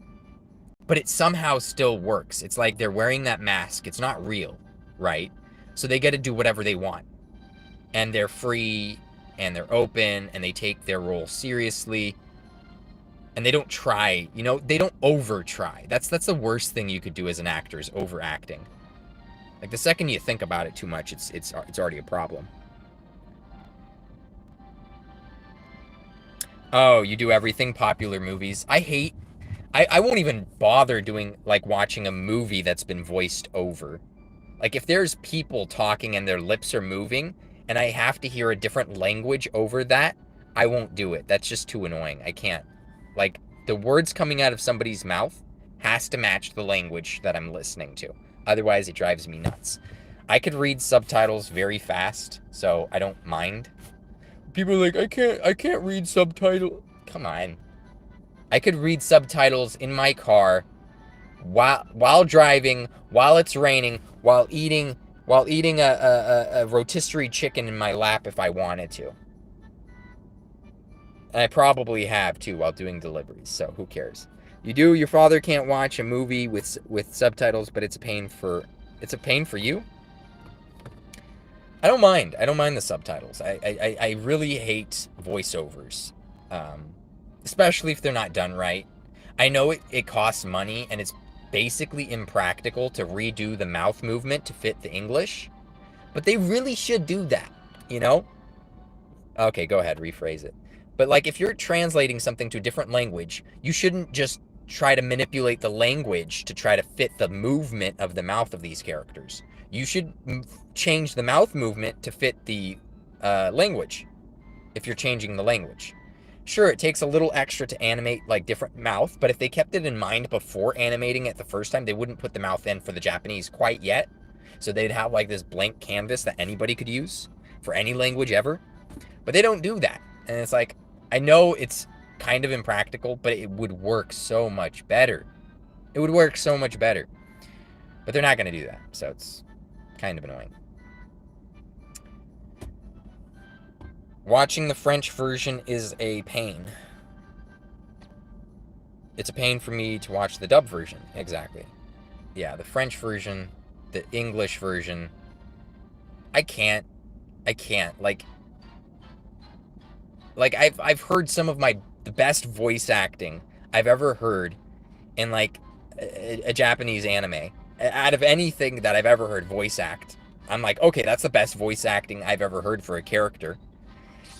S1: but it somehow still works. It's like they're wearing that mask. It's not real, right? So they get to do whatever they want. And they're free, and they're open, and they take their role seriously. And they don't try, they don't over try. That's the worst thing you could do as an actor, is overacting. Like, the second you think about it too much, it's already a problem. Oh, you do everything popular movies. I won't even bother doing, like, watching a movie that's been voiced over. Like, if there's people talking and their lips are moving, and I have to hear a different language over that, I won't do it. That's just too annoying. I can't. Like, the words coming out of somebody's mouth has to match the language that I'm listening to. Otherwise, it drives me nuts. I could read subtitles very fast, so I don't mind. People are like, I can't read subtitles. Come on. I could read subtitles in my car while driving, while it's raining, while eating a rotisserie chicken in my lap if I wanted to. And I probably have too while doing deliveries, so who cares? Your father can't watch a movie with subtitles, but it's a pain for you? I don't mind the subtitles. I really hate voiceovers. Especially if they're not done right. I know it costs money, and it's basically impractical to redo the mouth movement to fit the English, but they really should do that, Okay, go ahead, rephrase it. But, like, if you're translating something to a different language, you shouldn't just try to manipulate the language to try to fit the movement of the mouth of these characters. You should change the mouth movement to fit the language, if you're changing the language. Sure, it takes a little extra to animate, like, different mouth, but if they kept it in mind before animating it the first time, they wouldn't put the mouth in for the Japanese quite yet. So they'd have, like, this blank canvas that anybody could use for any language ever. But they don't do that. And it's like, I know it's kind of impractical, but it would work so much better. It would work so much better. But they're not going to do that, so it's kind of annoying. Watching the French version is a pain. It's a pain for me to watch the dub version. Exactly. Yeah, the French version, the English version. I can't. Like I've heard some of the best voice acting I've ever heard in, like, a Japanese anime. Out of anything that I've ever heard voice act, I'm like, okay, that's the best voice acting I've ever heard for a character.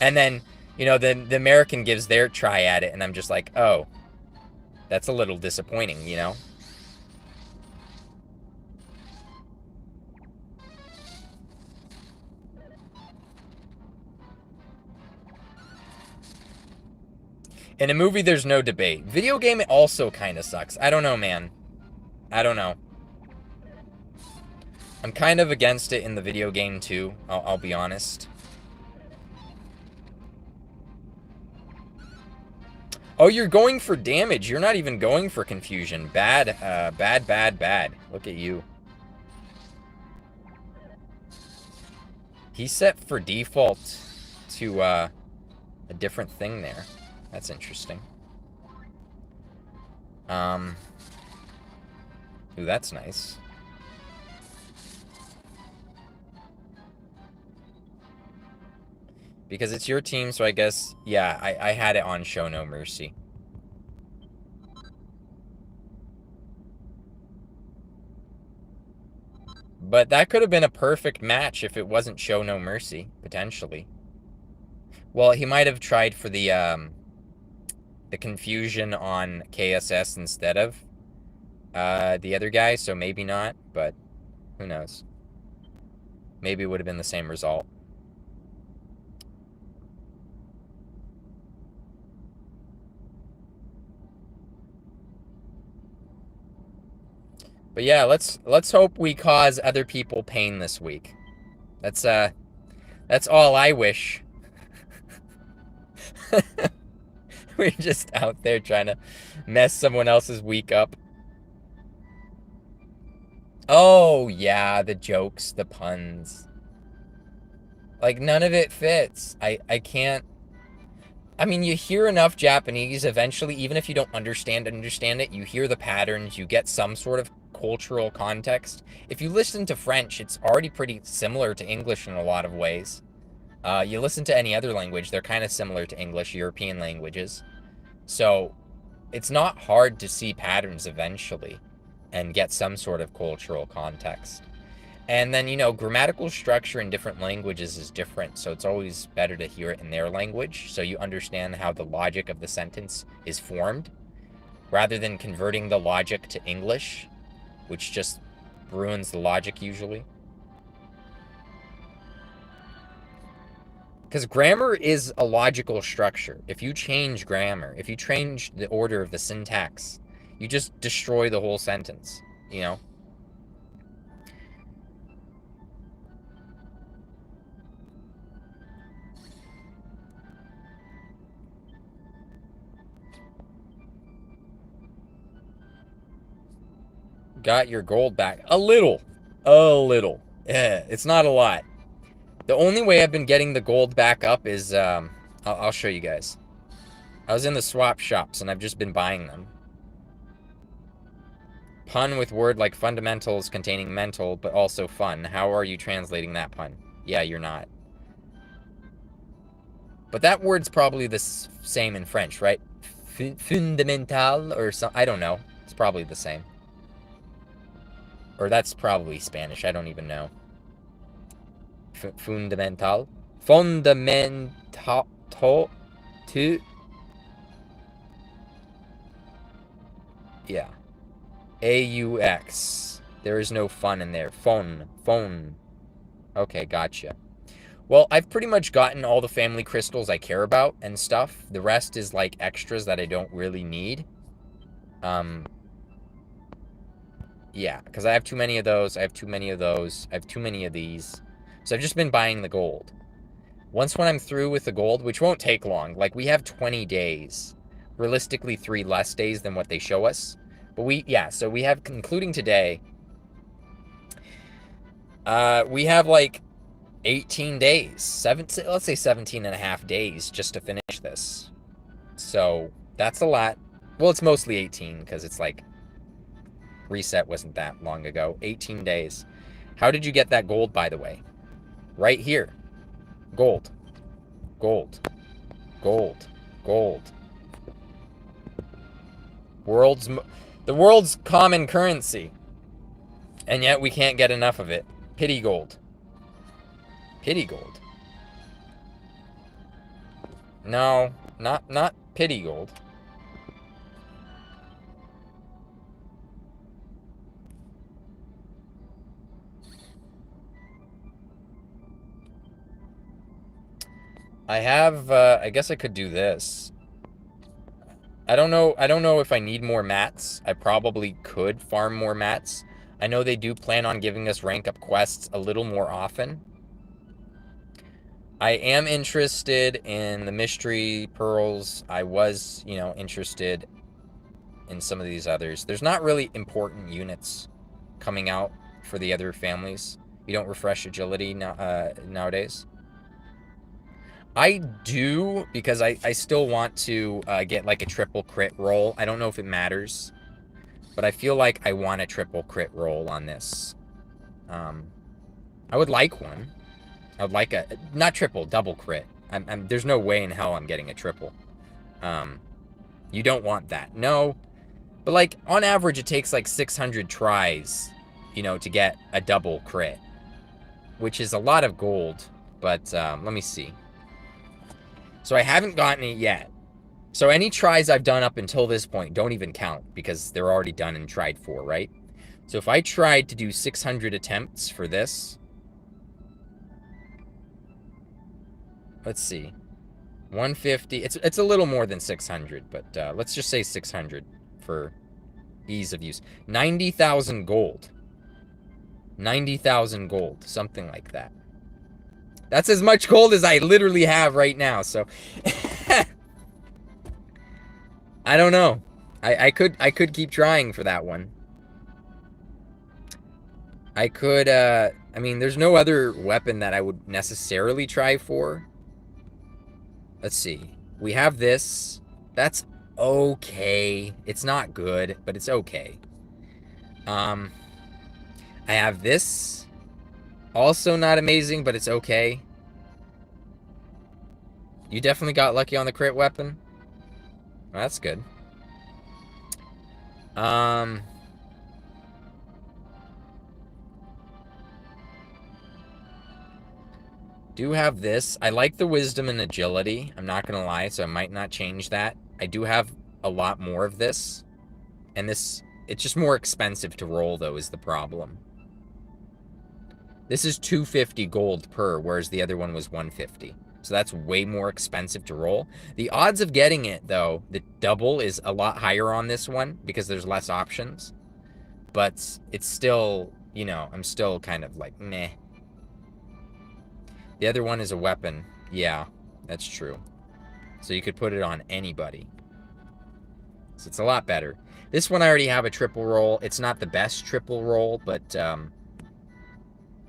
S1: And then, the American gives their try at it, and I'm just like, oh, that's a little disappointing, In a movie, there's no debate. Video game, it also kind of sucks. I don't know, man. I don't know. I'm kind of against it in the video game, too. I'll be honest. Oh, you're going for damage. You're not even going for confusion. Bad. Bad. Look at you. He set for default to a different thing there. That's interesting. Ooh, that's nice. Because it's your team, so I guess, yeah, I had it on Show No Mercy. But that could have been a perfect match if it wasn't Show No Mercy, potentially. Well, he might have tried for the confusion on KSS instead of the other guy, so maybe not, but who knows. Maybe it would have been the same result. But yeah, let's hope we cause other people pain this week. That's all I wish. We're just out there trying to mess someone else's week up. Oh, yeah, the jokes, the puns. Like, none of it fits. I can't... I mean, you hear enough Japanese eventually, even if you don't understand it, you hear the patterns, you get some sort of cultural context. If you listen to French, it's already pretty similar to English in a lot of ways. You listen to any other language, they're kind of similar to English, European languages. So it's not hard to see patterns eventually and get some sort of cultural context. And then, grammatical structure in different languages is different, so it's always better to hear it in their language so you understand how the logic of the sentence is formed, rather than converting the logic to English, which just ruins the logic usually. Because grammar is a logical structure. If you change grammar, if you change the order of the syntax, you just destroy the whole sentence, Got your gold back. A little. It's not a lot. The only way I've been getting the gold back up is, I'll show you guys. I was in the swap shops and I've just been buying them. Pun with word like fundamentals containing mental, but also fun. How are you translating that pun? Yeah, you're not. But that word's probably the same in French, right? Fundamental or something. I don't know. It's probably the same. Or that's probably Spanish. I don't even know. Fundamental. Fundamental. To. Yeah. AUX. There is no fun in there. Phone. Okay, gotcha. Well, I've pretty much gotten all the family crystals I care about and stuff. The rest is like extras that I don't really need. Yeah, because I have too many of those. I have too many of those. I have too many of these. So I've just been buying the gold. Once when I'm through with the gold, which won't take long, like we have 20 days. Realistically, 3 less days than what they show us. But so we have, including today, we have like 18 days. Let's say 17 and a half days just to finish this. So that's a lot. Well, it's mostly 18 because it's like reset wasn't that long ago. 18 days. How did you get that gold, by the way? Right here. Gold. Gold. Gold. Gold. The world's common currency. And yet we can't get enough of it. Pity gold. Pity gold. No, not pity gold. I have, I guess I could do this. I don't know if I need more mats. I probably could farm more mats. I know they do plan on giving us rank up quests a little more often. I am interested in the mystery pearls. I was, interested in some of these others. There's not really important units coming out for the other families. You don't refresh agility nowadays. I do, because I still want to get like a triple crit roll. I don't know if it matters, but I feel like I want a triple crit roll on this. I would like one. I would like not triple, double crit. There's no way in hell I'm getting a triple. You don't want that. No. But like, on average, it takes like 600 tries, to get a double crit. Which is a lot of gold. But, let me see. So I haven't gotten it yet. So any tries I've done up until this point don't even count, because they're already done and tried for, right? So if I tried to do 600 attempts for this... Let's see. 150. It's a little more than 600, but let's just say 600 for ease of use. 90,000 gold. 90,000 gold. Something like that. That's as much gold as I literally have right now, so... I don't know. I could keep trying for that one. I could, I mean, there's no other weapon that I would necessarily try for. Let's see. We have this. That's okay. It's not good, but it's okay. I have this. Also not amazing, but it's okay. You definitely got lucky on the crit weapon. Well, that's good. Do have this. I like the wisdom and agility. I'm not gonna lie, so I might not change that. I do have a lot more of this. And this, it's just more expensive to roll, though, is the problem. This is 250 gold per, whereas the other one was 150. So that's way more expensive to roll. The odds of getting it, though, the double is a lot higher on this one because there's less options. But it's still, you know, I'm still kind of like, meh. The other one is a weapon. Yeah, that's true. So you could put it on anybody. So it's a lot better. This one I already have a triple roll. It's not the best triple roll, but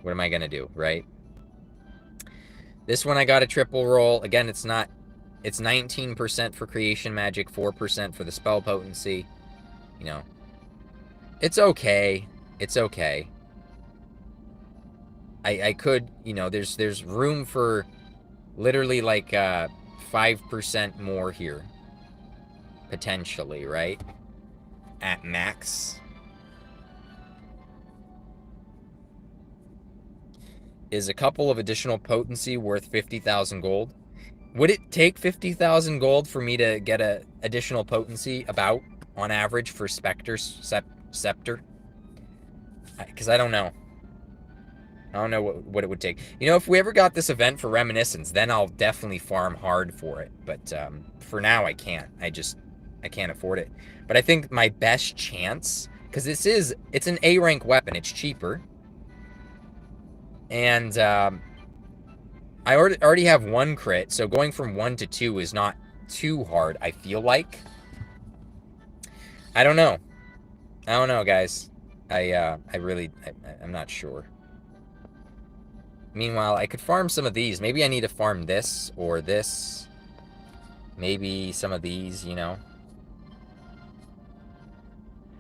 S1: what am I going to do, right? This one I got a triple roll. Again, it's not... It's 19% for creation magic, 4% for the spell potency. You know. It's okay. It's okay. I could, you know, there's room for literally like 5% more here. Potentially, right? At max. Is a couple of additional potency worth 50,000 gold? Would it take 50,000 gold for me to get a additional potency about on average for Spectre's Scepter? Because I don't know. I don't know what it would take. You know, if we ever got this event for Reminiscence, then I'll definitely farm hard for it. But for now, I can't. I can't afford it. But I think my best chance, because it's an A rank weapon. It's cheaper. And I already have one crit, so going from 1 to 2 is not too hard, I feel like. I don't know. I don't know, guys. I'm not sure. Meanwhile, I could farm some of these. Maybe I need to farm this or this. Maybe some of these, you know.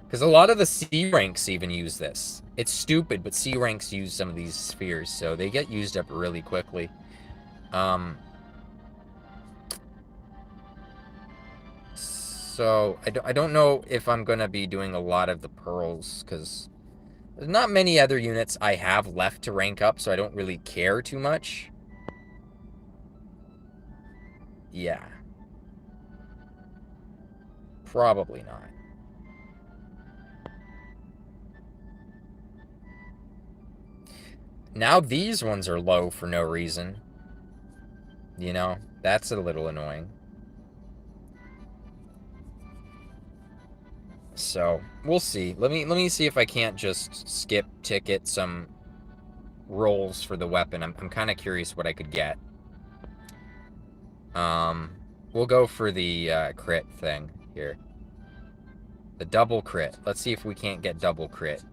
S1: Because a lot of the C ranks even use this. It's stupid, but C ranks use some of these spheres, so they get used up really quickly. So I don't know if I'm going to be doing a lot of the pearls, because there's not many other units I have left to rank up, so I don't really care too much. Yeah. Probably not. Now these ones are low for no reason. You know, that's a little annoying. So, we'll see. Let me see if I can't just skip ticket some rolls for the weapon. I'm kind of curious what I could get. We'll go for the crit thing here. The double crit. Let's see if we can't get double crit.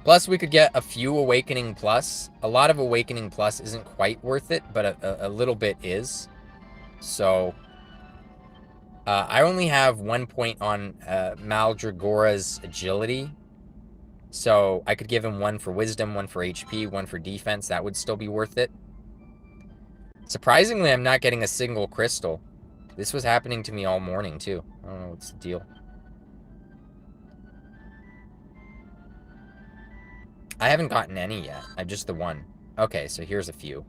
S1: Plus, we could get a few Awakening Plus. A lot of Awakening Plus isn't quite worth it, but a little bit is. So, I only have 1 point on Maldragora's Agility. So, I could give him 1 for Wisdom, 1 for HP, 1 for Defense. That would still be worth it. Surprisingly, I'm not getting a single crystal. This was happening to me all morning, too. I don't know what's the deal. I haven't gotten any yet. I've just the 1. Okay, so here's a few.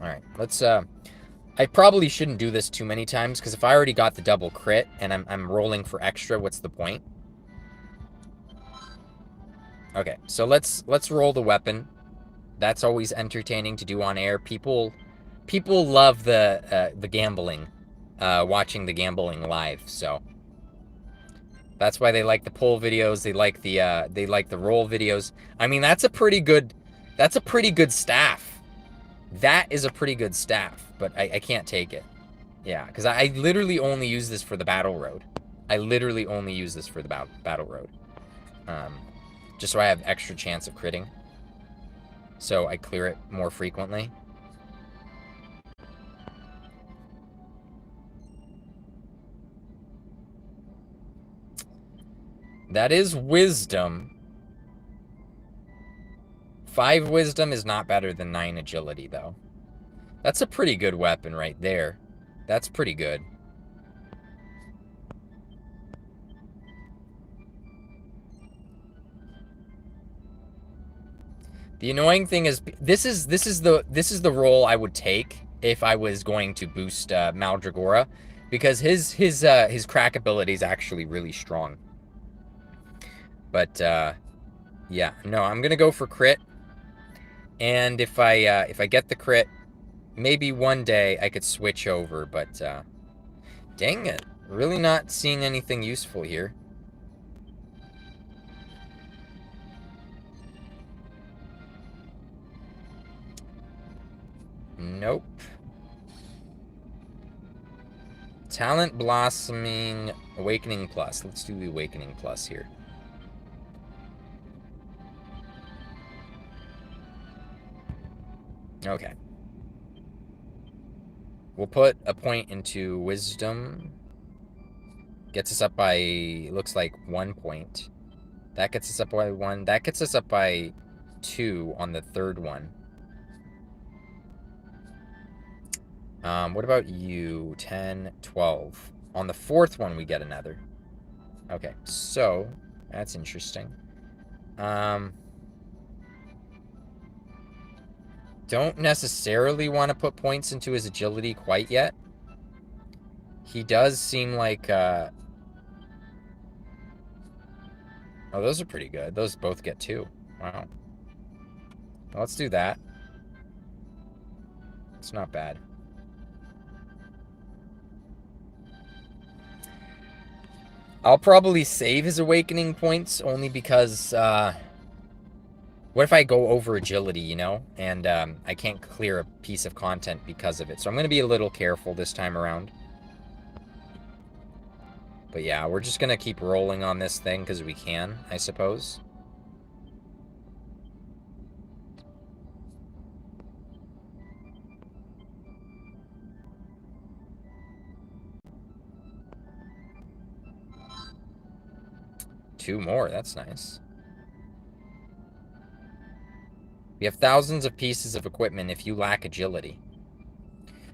S1: Alright, let's, I probably shouldn't do this too many times, because if I already got the double crit, and I'm rolling for extra, what's the point? Okay, so let's roll the weapon. That's always entertaining to do on air. People love the gambling, watching the gambling live, so. That's why they like the pull videos. They like the roll videos. I mean, that's a pretty good staff. That is a pretty good staff, but I can't take it. Yeah, because I literally only use this for the battle road. I literally only use this for the battle road. Just so I have extra chance of critting. So I clear it more frequently. That is wisdom. 5 wisdom is not better than 9 agility, though. That's a pretty good weapon right there. That's pretty good. The annoying thing is this is the role I would take if I was going to boost Maldragora, because his crack ability is actually really strong. But yeah, no, I'm gonna go for crit. And if I get the crit, maybe one day I could switch over. But dang it, really not seeing anything useful here. Nope. Talent Blossoming, Awakening Plus. Let's do the Awakening Plus here. Okay. We'll put a point into Wisdom. Gets us up by, looks like 1 point. That gets us up by 1. That gets us up by 2 on the third one. What about you? 10, 12. On the fourth one, we get another. Okay, so that's interesting. Don't necessarily want to put points into his agility quite yet. He does seem like... Oh, those are pretty good. Those both get 2. Wow. Well, let's do that. It's not bad. I'll probably save his awakening points only because, what if I go over agility, you know? And I can't clear a piece of content because of it. So I'm going to be a little careful this time around. But yeah, we're just going to keep rolling on this thing because we can, I suppose. Two more, that's nice. We have thousands of pieces of equipment if you lack agility.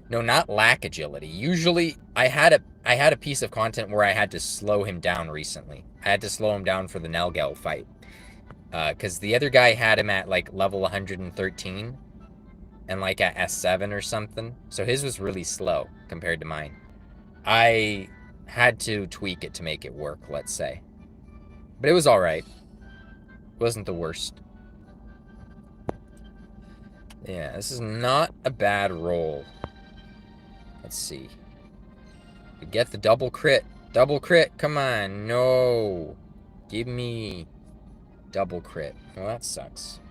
S1: No, not lack agility. Usually, I had a piece of content where I had to slow him down recently. I had to slow him down for the Nelgel fight. Because the other guy had him at, like, level 113. And, like, at S7 or something. So his was really slow compared to mine. I had to tweak it to make it work, let's say. But it was alright. It wasn't the worst. Yeah, this is not a bad roll. Let's see. We get the double crit. Double crit, come on. No. Give me double crit. Well, that sucks.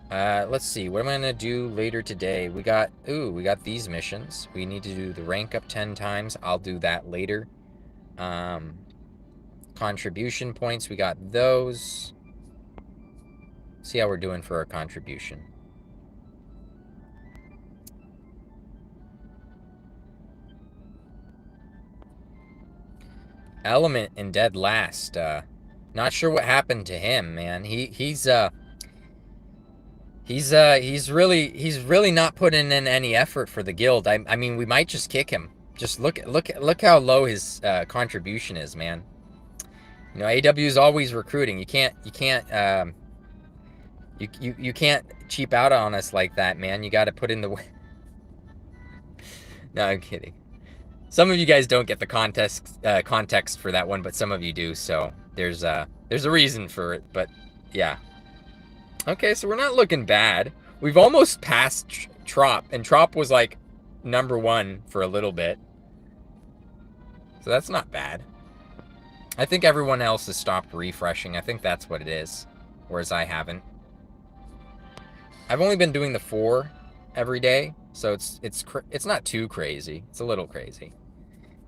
S1: Let's see. What am I going to do later today? We got these missions. We need to do the rank up 10 times. I'll do that later. Contribution points, we got those. See how we're doing for our contribution. Element in dead last. Not sure what happened to him, man. He's really not putting in any effort for the guild. I mean, we might just kick him. Just look how low his contribution is, man. You know, AW is always recruiting. You can't cheap out on us like that, man. You got to put in the... No, I'm kidding. Some of you guys don't get the context for that one, but some of you do. So there's a reason for it. But yeah. Okay, so we're not looking bad. We've almost passed Trop, and Trop was like #1 for a little bit. So that's not bad. I think everyone else has stopped refreshing. I think that's what it is, whereas I haven't. I've only been doing the 4 every day, so it's not too crazy. It's a little crazy.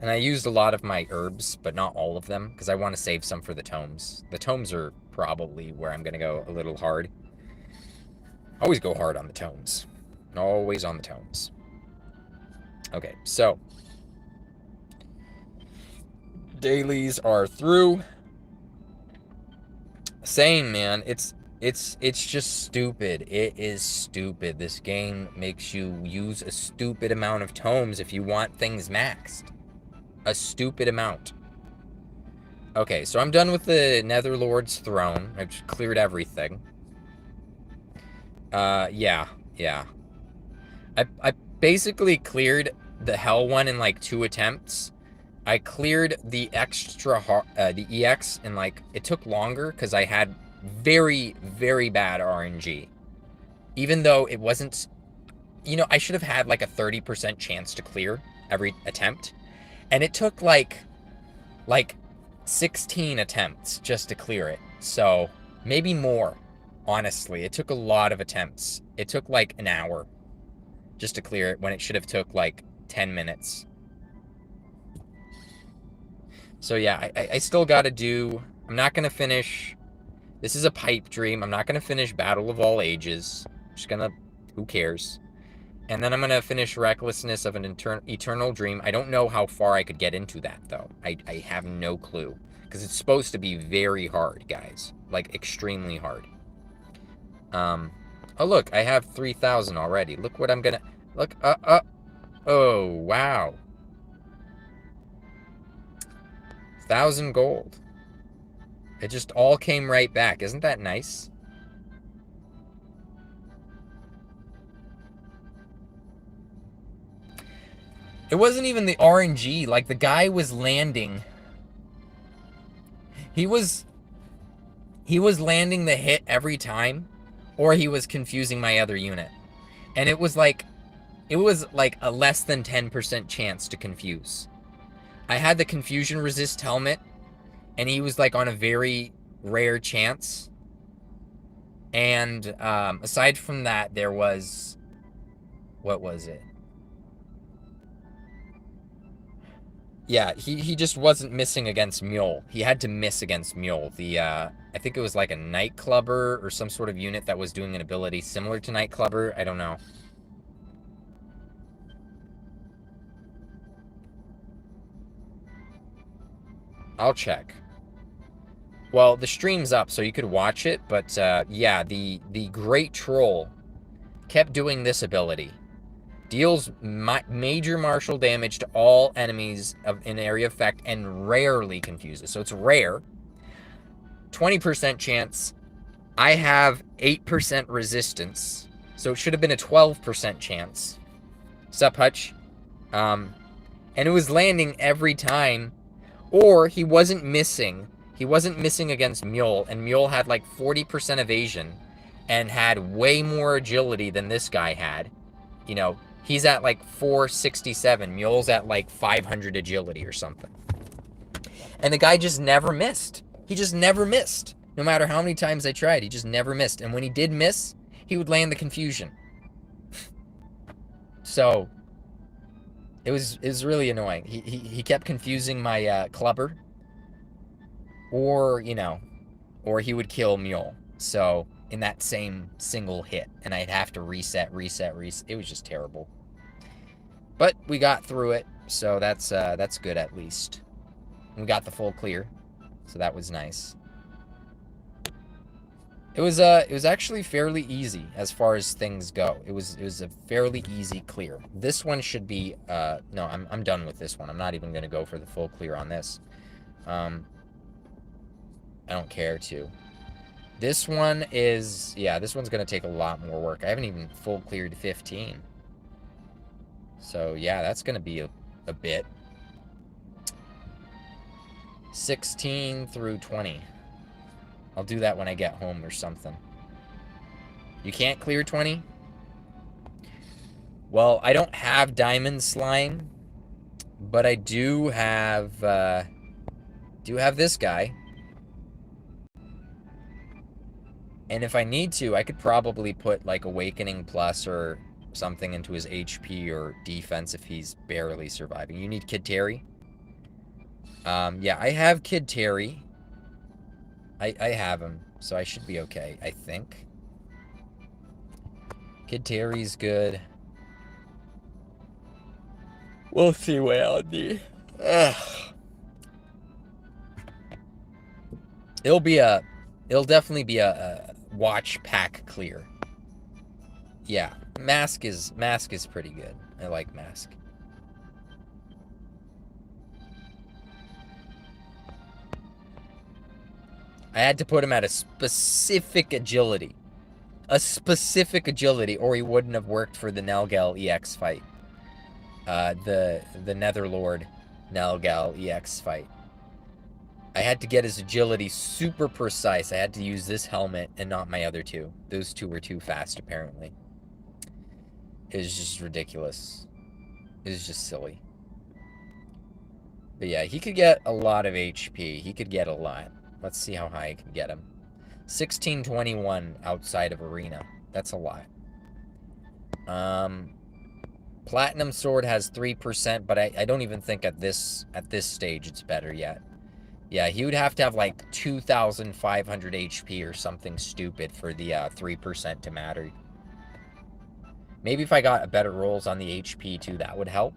S1: And I used a lot of my herbs, but not all of them, because I want to save some for the tomes. The tomes are probably where I'm going to go a little hard. Always go hard on the tomes. Always on the tomes. Okay, so dailies are through. Same, man. It's just stupid. It is stupid. This game makes you use a stupid amount of tomes if you want things maxed. A stupid amount. Okay, so I'm done with the Netherlord's throne. I've cleared everything. Yeah. I basically cleared the Hell one in like 2 attempts. I cleared the the EX in like, it took longer because I had very, very bad RNG. Even though it wasn't, I should have had like a 30% chance to clear every attempt. And it took like 16 attempts just to clear it. So maybe more, honestly. It took a lot of attempts. It took like an hour just to clear it when it should have took like 10 minutes. So yeah, I still got to do, I'm not going to finish, this is a pipe dream. I'm not going to finish Battle of All Ages. I'm just going to, who cares? And then I'm going to finish Recklessness of an Eternal Dream. I don't know how far I could get into that, though. I have no clue. Because it's supposed to be very hard, guys. Like, extremely hard. Oh, look, I have 3,000 already. Look what I'm going to, look, oh, wow. 1,000 gold. It just all came right back. Isn't that nice? It wasn't even the RNG. Like, the guy was landing. He was landing the hit every time, or he was confusing my other unit. And it was like a less than 10% chance to confuse. I had the confusion resist helmet, and he was like on a very rare chance. And aside from that, there was, what was it? Yeah, he just wasn't missing against Mule. He had to miss against Mule. I think it was like a Nightclubber or some sort of unit that was doing an ability similar to Nightclubber. I don't know. I'll check. Well, the stream's up, so you could watch it, but yeah, the Great Troll kept doing this ability. Deals major martial damage to all enemies in area effect and rarely confuses. So it's rare. 20% chance. I have 8% resistance. So it should have been a 12% chance. Sup, Hutch? And it was landing every time. Or he wasn't missing. He wasn't missing against Mule. And Mule had like 40% evasion. And had way more agility than this guy had. He's at like 467. Mule's at like 500 agility or something. And the guy just never missed. He just never missed. No matter how many times I tried, he just never missed. And when he did miss, he would land the confusion. So it was really annoying. He kept confusing my clubber. Or he would kill Mule. So in that same single hit. And I'd have to reset. It was just terrible. But we got through it, so that's good at least. We got the full clear, so that was nice. It was actually fairly easy as far as things go. It was a fairly easy clear. This one should be no, I'm done with this one. I'm not even gonna go for the full clear on this. I don't care to. This one is, yeah, this one's gonna take a lot more work. I haven't even full cleared 15. So yeah, that's gonna be a bit. 16 through 20. I'll do that when I get home or something. You can't clear 20? Well, I don't have Diamond Slime, but I do have do have this guy. And if I need to, I could probably put like Awakening Plus or something into his HP or defense if he's barely surviving. You need Kid Terry? Yeah, I have Kid Terry. I have him, so I should be okay, I think. Kid Terry's good. We'll see what I'll need. It'll definitely be a watch pack clear. Yeah, Mask is pretty good. I like Mask. I had to put him at a specific agility. A specific agility, or he wouldn't have worked for the Nelgal EX fight. The Netherlord Nelgal EX fight. I had to get his agility super precise. I had to use this helmet and not my other two. Those two were too fast, apparently. It was just ridiculous. It was just silly. But yeah, he could get a lot of HP. He could get a lot. Let's see how high I can get him. 1621 outside of Arena. That's a lot. Platinum Sword has 3%, but I don't even think at this stage it's better yet. Yeah, he would have to have like 2,500 HP or something stupid for the 3% to matter. Maybe if I got better rolls on the HP too, that would help.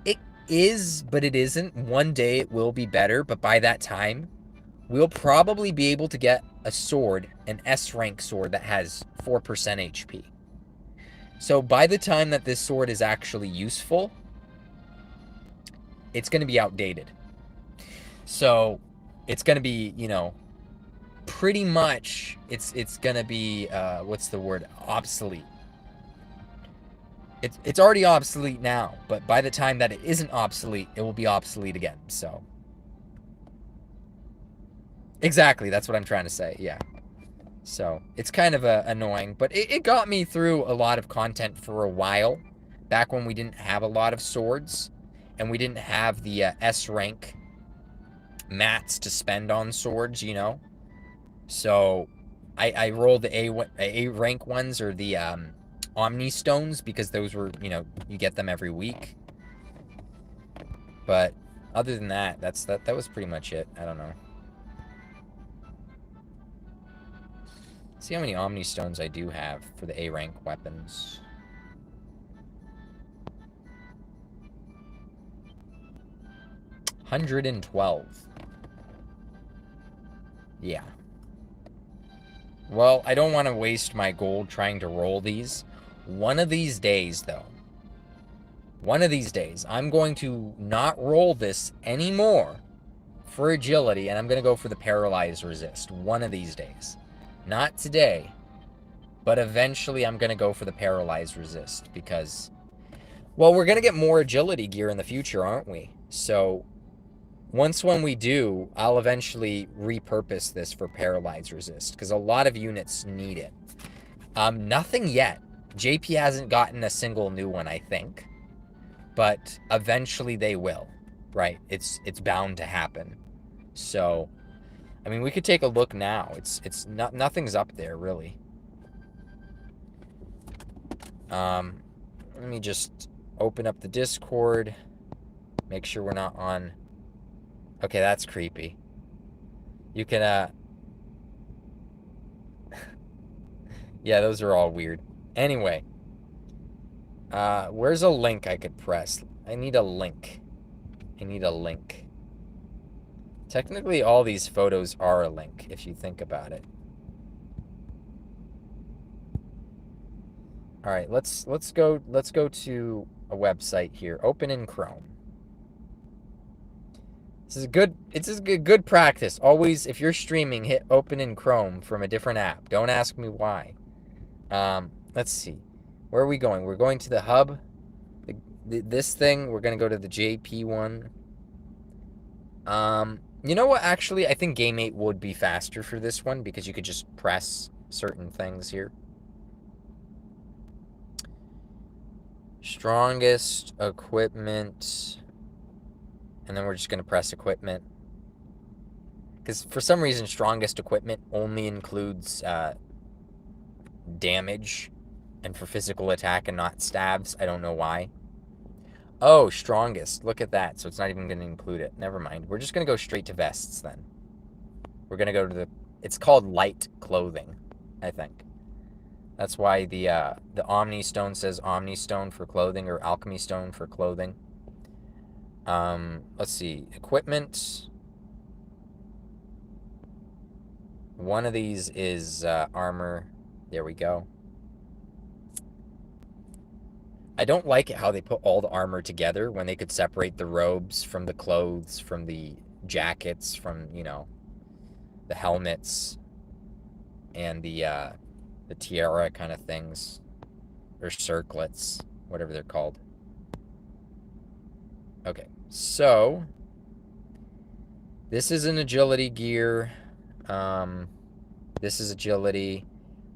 S1: It is, but it isn't. One day it will be better, but by that time, we'll probably be able to get a sword, an S rank sword that has 4% HP. So by the time that this sword is actually useful, it's going to be outdated. So it's going to be, you know, pretty much it's going to be, what's the word? Obsolete. It's already obsolete now, but by the time that it isn't obsolete, it will be obsolete again. So exactly, that's what I'm trying to say. Yeah. So it's kind of annoying, but it got me through a lot of content for a while, back when we didn't have a lot of swords, and we didn't have the S rank mats to spend on swords, you know. So I rolled the A rank ones, or the Omni Stones, because those were, you know, you get them every week. But other than that, that was pretty much it. I don't know. See how many Omni Stones I do have for the A rank weapons. $112. Yeah. Well, I don't want to waste my gold trying to roll these. One of these days, though. One of these days, I'm going to not roll this anymore for agility, and I'm going to go for the paralyzed resist. One of these days. Not today, but eventually I'm going to go for the paralyzed resist, because, well, we're going to get more agility gear in the future, aren't we? So when we do, I'll eventually repurpose this for paralyzed resist, because a lot of units need it. Nothing yet. JP hasn't gotten a single new one, I think, but eventually they will, right? It's bound to happen. So I mean, we could take a look now. It's not, nothing's up there really. Let me just open up the Discord. Make sure we're not on. Okay, that's creepy. You can yeah, those are all weird. Anyway, where's a link I could press? I need a link. I need a link. Technically, all these photos are a link, if you think about it. All right, let's go to a website here. Open in Chrome. This is good practice. Always, if you're streaming, hit open in Chrome from a different app. Don't ask me why. Let's see. Where are we going? We're going to the hub. This thing. We're gonna go to the JP one. You know what? Actually, I think Game 8 would be faster for this one, because you could just press certain things here. Strongest equipment And then we're just going to press equipment. Because for some reason, strongest equipment only includes damage and for physical attack and not stabs. I don't know why. Oh, strongest. Look at that. So it's not even going to include it. Never mind. We're just going to go straight to vests then. We're going to go to the... It's called light clothing, I think. That's why the Omni Stone says Omni Stone for clothing or Alchemy Stone for clothing. Let's see. Equipment. One of these is armor. There we go. I don't like it how they put all the armor together when they could separate the robes from the clothes, from the jackets, from, you know, the helmets and the tiara kind of things, or circlets, whatever they're called. Okay, so this is an agility gear. This is agility.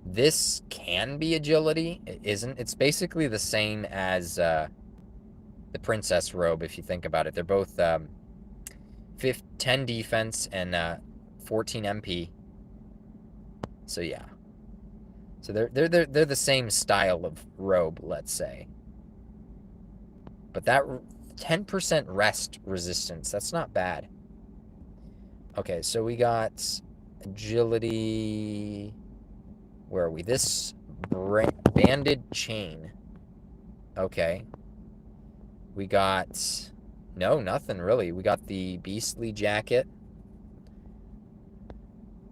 S1: This can be agility. It isn't. It's basically the same as the princess robe, if you think about it. They're both 10 defense and 14 MP. So yeah. So they're the same style of robe, let's say. But that 10% rest resistance, that's not bad. Okay, so we got agility. Where are we? This banded chain. Okay. We got... No, nothing really. We got the beastly jacket.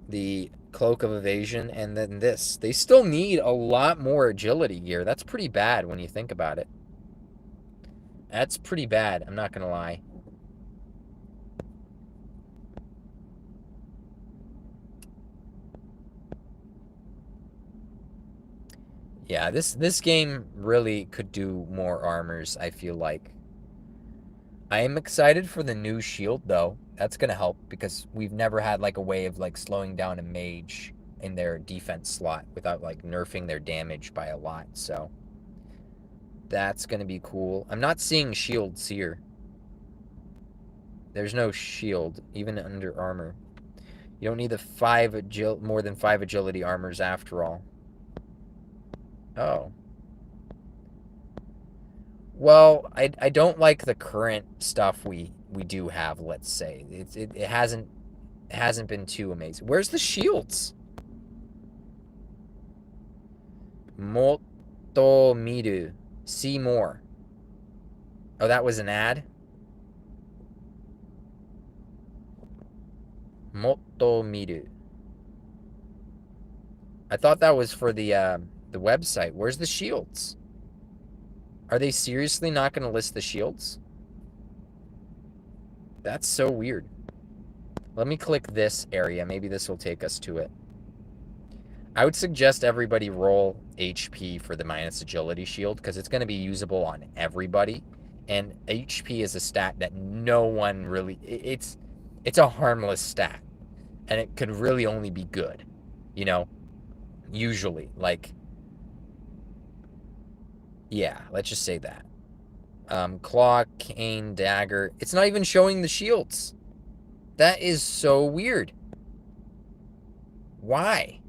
S1: The cloak of evasion. And then this. They still need a lot more agility gear. That's pretty bad when you think about it. That's pretty bad. I'm not going to lie. Yeah, this game really could do more armors, I feel like. I am excited for the new shield, though. That's going to help, because we've never had, like, a way of, like, slowing down a mage in their defense slot without, like, nerfing their damage by a lot, so that's going to be cool. I'm not seeing shields here. There's no shield, even under armor. You don't need the more than 5 agility armors after all. Oh. Well, I don't like the current stuff we do have, let's say. It hasn't been too amazing. Where's the shields? Molto miru. See more. Oh, that was an ad? Molto miru. I thought that was for the website. Where's the shields? Are they seriously not going to list the shields? That's so weird. Let me click this area. Maybe this will take us to it. I would suggest everybody roll HP for the minus agility shield, because it's going to be usable on everybody. And HP is a stat that no one really... It's a harmless stat. And it could really only be good. You know? Usually. Like... Yeah, let's just say that. Claw, cane, dagger. It's not even showing the shields. That is so weird. Why?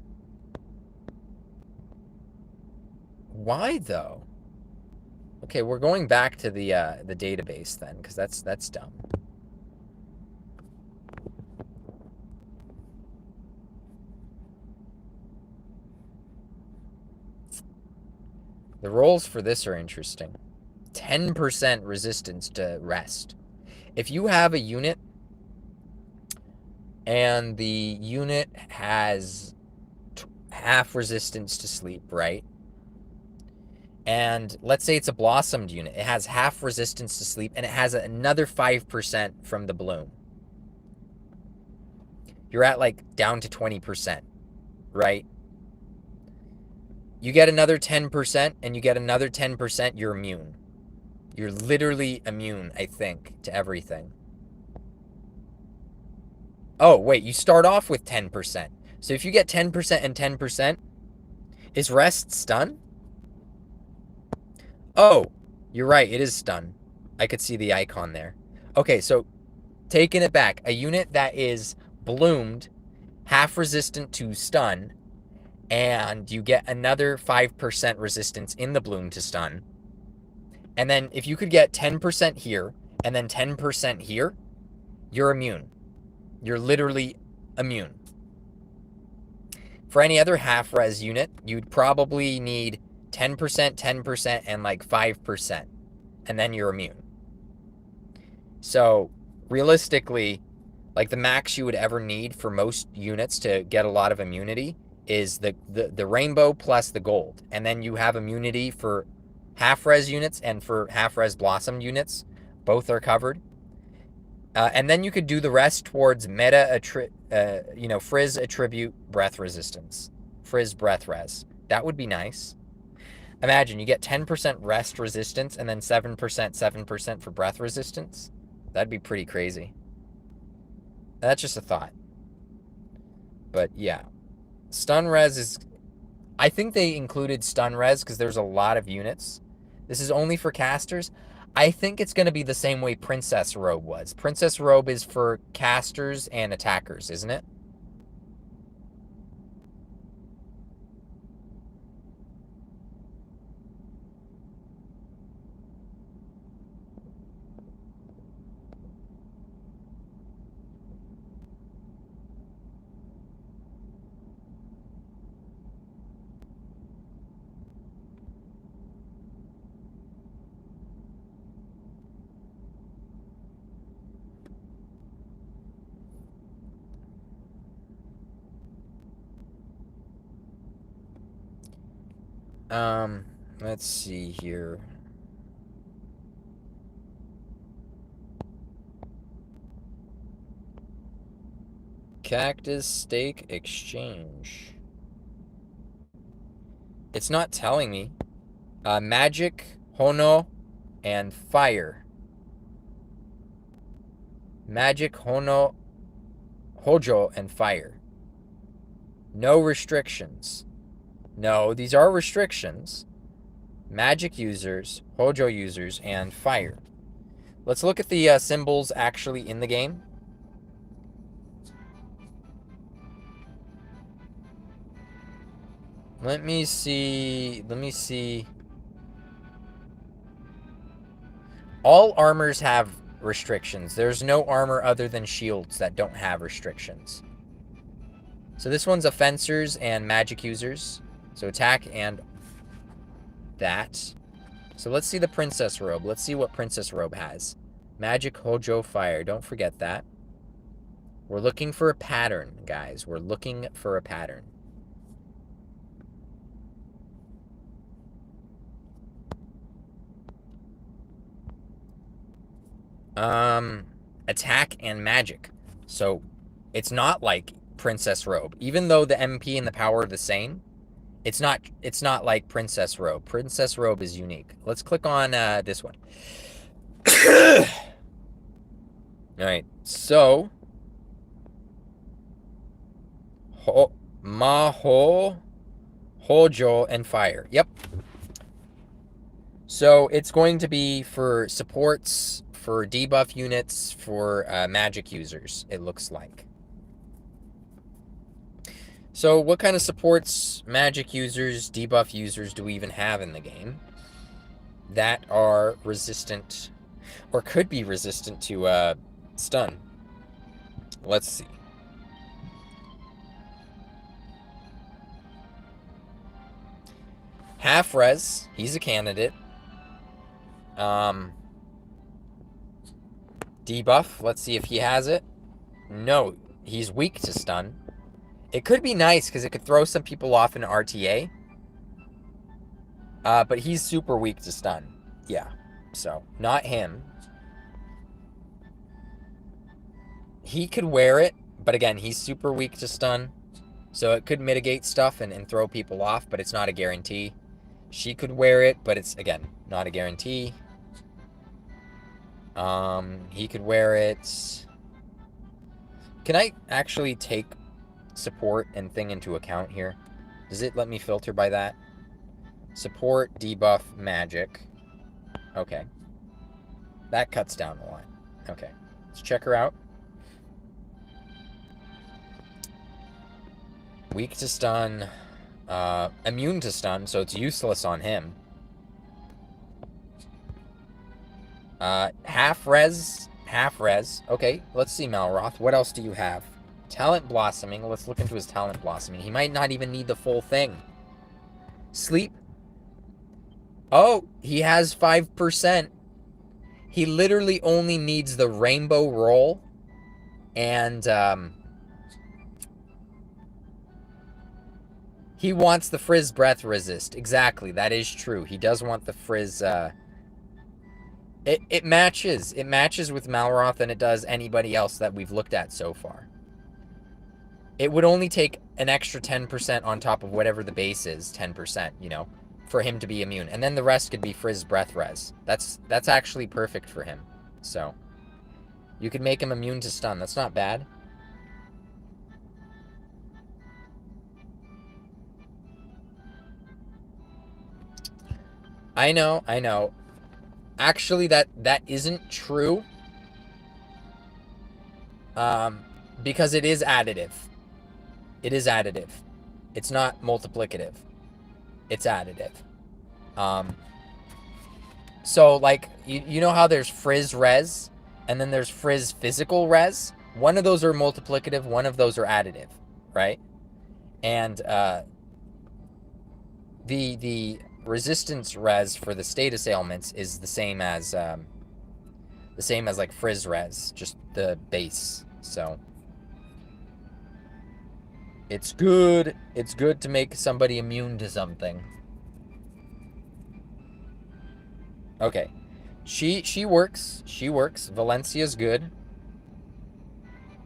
S1: Why, though? Okay, we're going back to the database then, because that's dumb. The rolls for this are interesting. 10% resistance to rest. If you have a unit and the unit has half resistance to sleep, right? And let's say it's a blossomed unit. It has half resistance to sleep and it has another 5% from the bloom. You're at like down to 20%, right? You get another 10% and you get another 10%, you're immune. You're literally immune, I think, to everything. Oh, wait, you start off with 10%. So if you get 10% and 10%, is rest stun? Oh, you're right, it is stun. I could see the icon there. Okay, so taking it back. A unit that is bloomed, half resistant to stun, and you get another 5% resistance in the bloom to stun. And then if you could get 10% here and then 10% here, you're immune. You're literally immune. For any other half res unit, you'd probably need 10%, 10%, and like 5%. And then you're immune. So realistically, like the max you would ever need for most units to get a lot of immunity is the rainbow plus the gold. And then you have immunity for half res units and for half res blossom units. Both are covered. And then you could do the rest towards meta, Frizz attribute breath resistance. Frizz breath res. That would be nice. Imagine you get 10% rest resistance and then 7% for breath resistance. That'd be pretty crazy. That's just a thought. But yeah. Stun res is... I think they included stun res because there's a lot of units. This is only for casters. I think it's going to be the same way Princess Robe was. Princess Robe is for casters and attackers, isn't it? Let's see here. Cactus Steak Exchange. It's not telling me. Magic, Hono, and Fire. Magic, Hono, Hojo, and Fire. No restrictions. No, these are restrictions. Magic users, Hojo users, and Fire. Let's look at the symbols actually in the game. Let me see. All armors have restrictions. There's no armor other than shields that don't have restrictions. So this one's offensors and magic users. So attack and that. So let's see the Princess Robe. Let's see what Princess Robe has. Magic, Hojo, Fire. Don't forget that. We're looking for a pattern, guys. We're looking for a pattern. Attack and magic. So it's not like Princess Robe. Even though the MP and the power are the same, it's not like Princess Robe. Princess Robe is unique. Let's click on this one. Alright, so Maho, Hojo, and Fire. Yep. So it's going to be for supports, for debuff units, for magic users, it looks like. So what kind of supports, magic users, debuff users do we even have in the game that are resistant, or could be resistant to stun? Let's see. Half res, he's a candidate. Debuff, let's see if he has it. No, he's weak to stun. It could be nice because it could throw some people off in RTA. But he's super weak to stun. Yeah, so not him. He could wear it, but again, he's super weak to stun. So it could mitigate stuff and throw people off, but it's not a guarantee. She could wear it, but it's, again, not a guarantee. He could wear it. Can I actually take support and thing into account here? Does it let me filter by that? Support, debuff, magic. Okay. That cuts down a lot. Okay. Let's check her out. Weak to stun. Immune to stun, so it's useless on him. Half res. Half res. Okay, let's see, Malroth. What else do you have? Talent blossoming. Let's look into his talent blossoming. He might not even need the full thing. Sleep. Oh, he has 5%. He literally only needs the rainbow roll and he wants the frizz breath resist. Exactly, that is true. He does want the frizz. It matches. It matches with Malroth than it does anybody else that we've looked at so far. It would only take an extra 10% on top of whatever the base is, 10%, you know, for him to be immune. And then the rest could be frizz breath res. That's actually perfect for him. So you could make him immune to stun. That's not bad. I know. Actually, that isn't true. Because it is additive. It is additive. It's not multiplicative. It's additive. So, like, you know how there's frizz res, and then there's frizz physical res? One of those are multiplicative, one of those are additive, right? And the resistance res for the status ailments is the same as like frizz res, just the base. So it's good. It's good to make somebody immune to something. Okay. She works. She works. Valencia's good.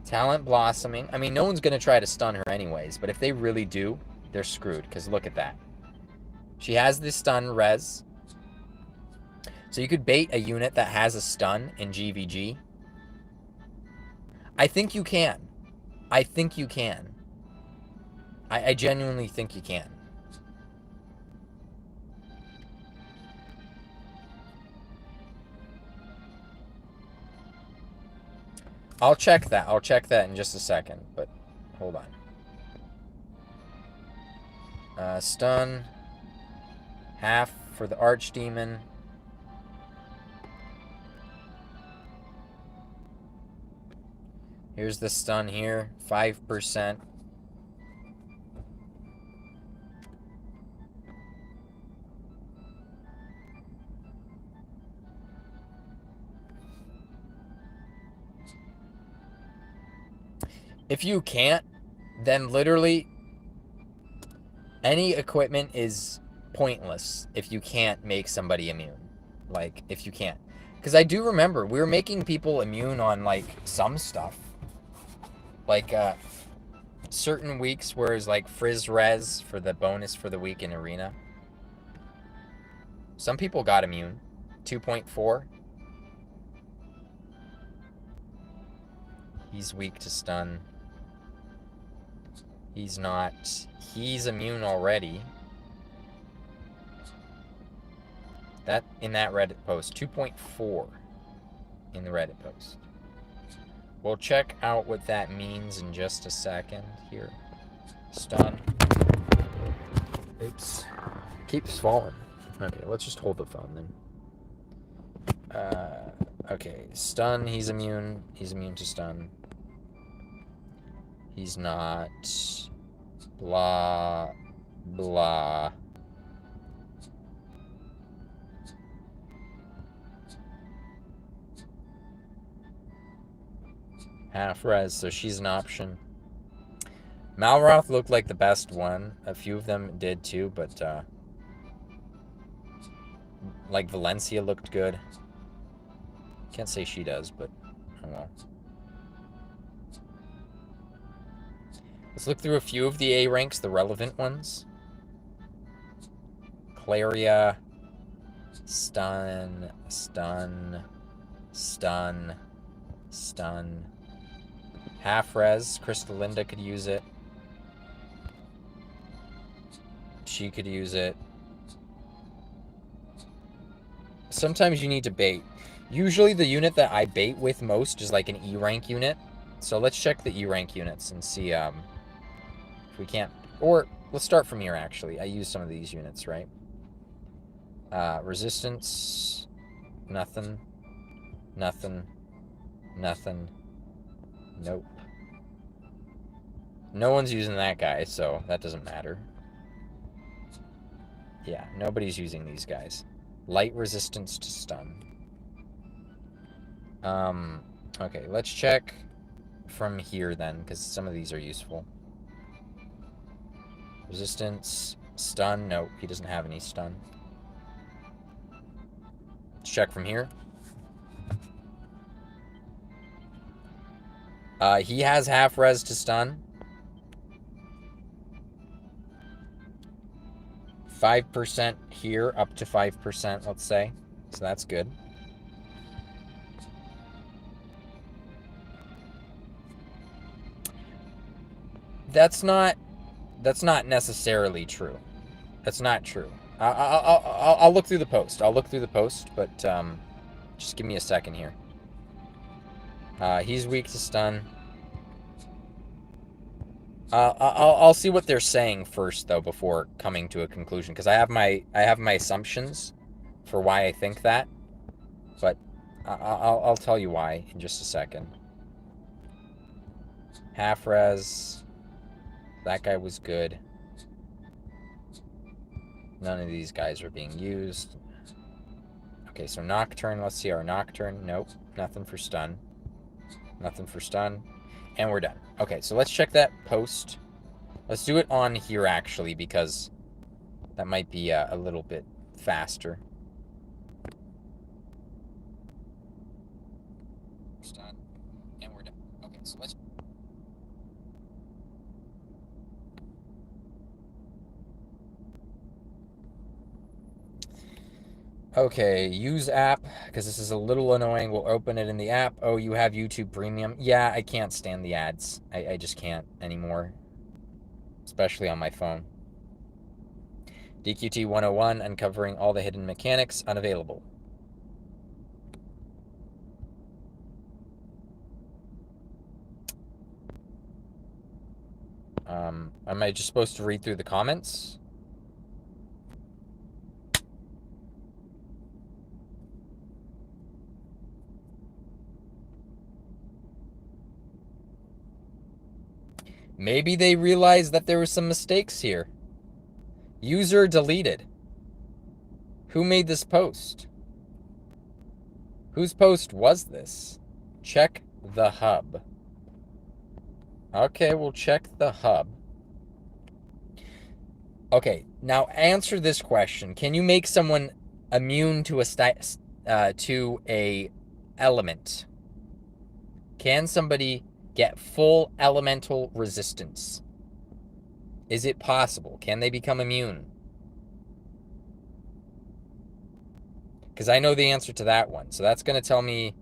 S1: Talent blossoming. I mean, no one's going to try to stun her anyways, but if they really do, they're screwed, because look at that. She has the stun res. So you could bait a unit that has a stun in GVG. I think you can. I think you can. I genuinely think you can. I'll check that. I'll check that in just a second, but hold on. Stun. Half for the Archdemon. Here's the stun here. 5%. If you can't, then literally any equipment is pointless if you can't make somebody immune. Like, if you can't. Because I do remember, we were making people immune on, like, some stuff. Like, certain weeks where it's like frizz res for the bonus for the week in arena. Some people got immune. 2.4. He's weak to stun. He's not. He's immune already. That in that Reddit post. 2.4 in the Reddit post. We'll check out what that means in just a second here. Stun. Oops. Keeps falling. Okay, let's just hold the phone then. Okay, stun, he's immune. He's immune to stun. He's not. Blah. Blah. Half res, so she's an option. Malroth looked like the best one. A few of them did too, but like Valencia looked good. Can't say she does, but oh well. Let's look through a few of the A ranks, the relevant ones. Claria, stun, stun, stun, stun. Half res, Crystalinda could use it. She could use it. Sometimes you need to bait. Usually the unit that I bait with most is like an E rank unit. So let's check the E rank units and see If we can't... Or, let's start from here, actually. I used some of these units, right? Resistance... Nothing. Nothing. Nothing. Nope. No one's using that guy, so that doesn't matter. Yeah, nobody's using these guys. Light resistance to stun. Okay, let's check from here then, because some of these are useful. Resistance, stun. Nope, he doesn't have any stun. Let's check from here. He has half res to stun. 5% here, up to 5%, let's say. So that's good. That's not necessarily true. That's not true. I'll look through the post. I'll look through the post, but just give me a second here. He's weak to stun. I'll see what they're saying first, though, before coming to a conclusion, because I have my assumptions for why I think that, but I'll tell you why in just a second. Half res. That guy was good. None of these guys are being used. Okay, so Nocturne. Let's see our Nocturne. Nope, nothing for stun. Nothing for stun. And we're done. Okay, so let's check that post. Let's do it on here, actually, because that might be a little bit faster. Stun. And we're done. Okay, so let's... Okay, use app, because this is a little annoying. We'll open it in the app. Oh, you have YouTube Premium. Yeah, I can't stand the ads. I just can't anymore, especially on my phone. DQT 101, uncovering all the hidden mechanics, unavailable. Am I just supposed to read through the comments? Maybe they realized that there were some mistakes here. User deleted. Who made this post? Whose post was this? Check the hub. Okay, we'll check the hub. Okay, now answer this question. Can you make someone immune to a element? Can somebody get full elemental resistance? Is it possible? Can they become immune? Because I know the answer to that one. So that's going to tell me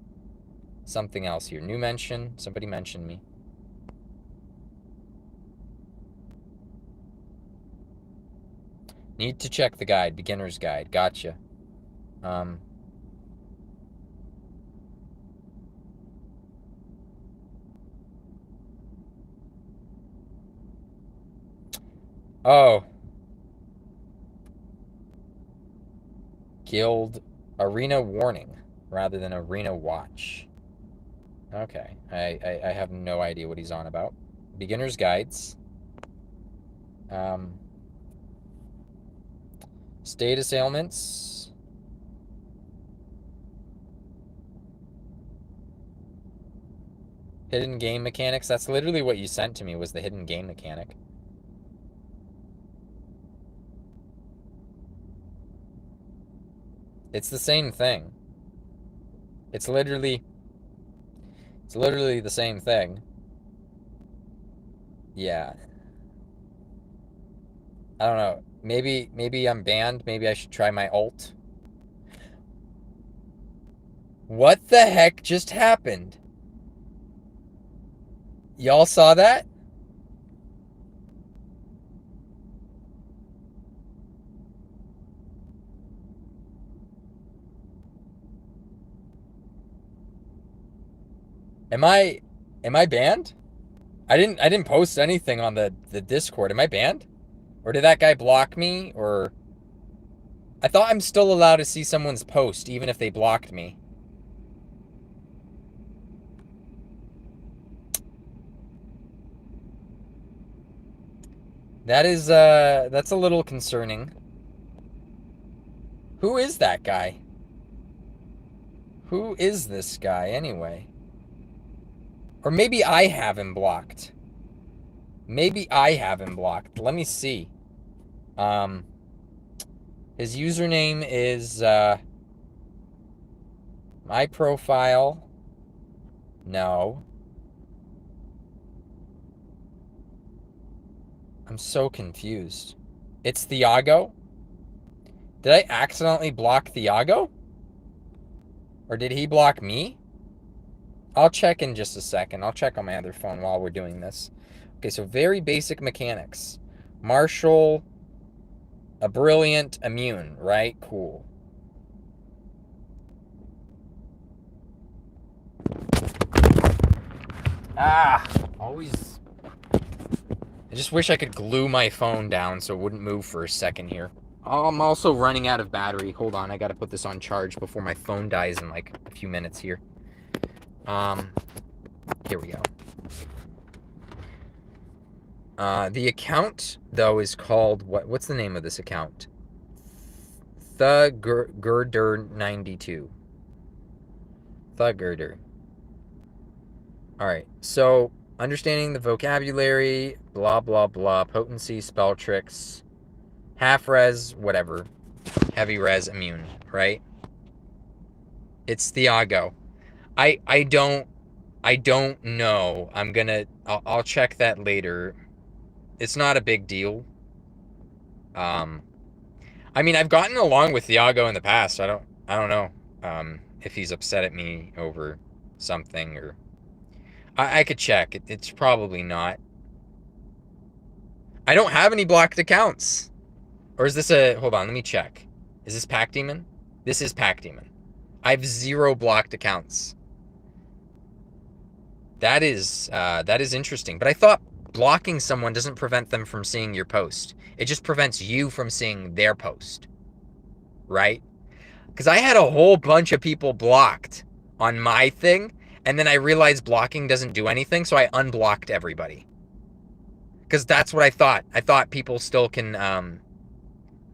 S1: something else here. New mention. Somebody mentioned me. Need to check the guide. Beginner's guide. Gotcha. Oh. Guild Arena Warning rather than Arena Watch. Okay. I have no idea what he's on about. Beginner's guides. Status ailments. Hidden game mechanics. That's literally what you sent to me, was the hidden game mechanic. It's the same thing. It's literally the same thing. Yeah. I don't know. Maybe I'm banned. Maybe I should try my ult. What the heck just happened? Y'all saw that? Am I banned? I didn't post anything on the Discord. Am I banned? Or did that guy block me? Or I thought I'm still allowed to see someone's post even if they blocked me. That's a little concerning. Who is that guy? Who is this guy anyway? Or maybe I have him blocked. Maybe I have him blocked. Let me see. His username is my profile. No. I'm so confused. It's Thiago? Did I accidentally block Thiago? Or did he block me? I'll check in just a second. I'll check on my other phone while we're doing this. Okay, so very basic mechanics. Marshall, a brilliant, immune, right? Cool. Always. I just wish I could glue my phone down so it wouldn't move for a second here. I'm also running out of battery. Hold on, I gotta put this on charge before my phone dies in like a few minutes here. Here we go. The account, though, is called... What's the name of this account? Thuggerder92. Thuggerder. Alright, so... Understanding the vocabulary, blah, blah, blah, potency, spell tricks, half res, whatever, heavy res, immune, right? It's Thiago. I don't know. I'll check that later. It's not a big deal. I mean, I've gotten along with Thiago in the past. I don't know if he's upset at me over something, or I could check. It's probably not. I don't have any blocked accounts. Or is this a... Hold on, let me check. Is this Pack Demon? This is Pack Demon. I have 0 blocked accounts. That is interesting. But I thought blocking someone doesn't prevent them from seeing your post. It just prevents you from seeing their post. Right? Because I had a whole bunch of people blocked on my thing, and then I realized blocking doesn't do anything, so I unblocked everybody. Because that's what I thought. I thought people still can...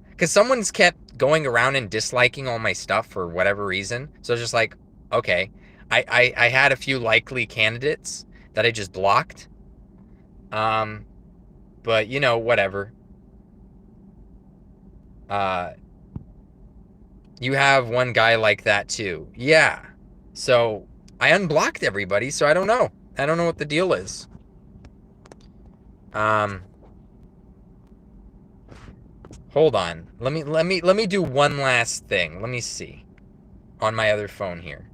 S1: Because someone's kept going around and disliking all my stuff for whatever reason. So just like, okay. I had a few likely candidates that I just blocked. But, you know, whatever. You have one guy like that too. Yeah. So I unblocked everybody, so I don't know. I don't know what the deal is. Hold on. Let me do one last thing. Let me see. On my other phone here.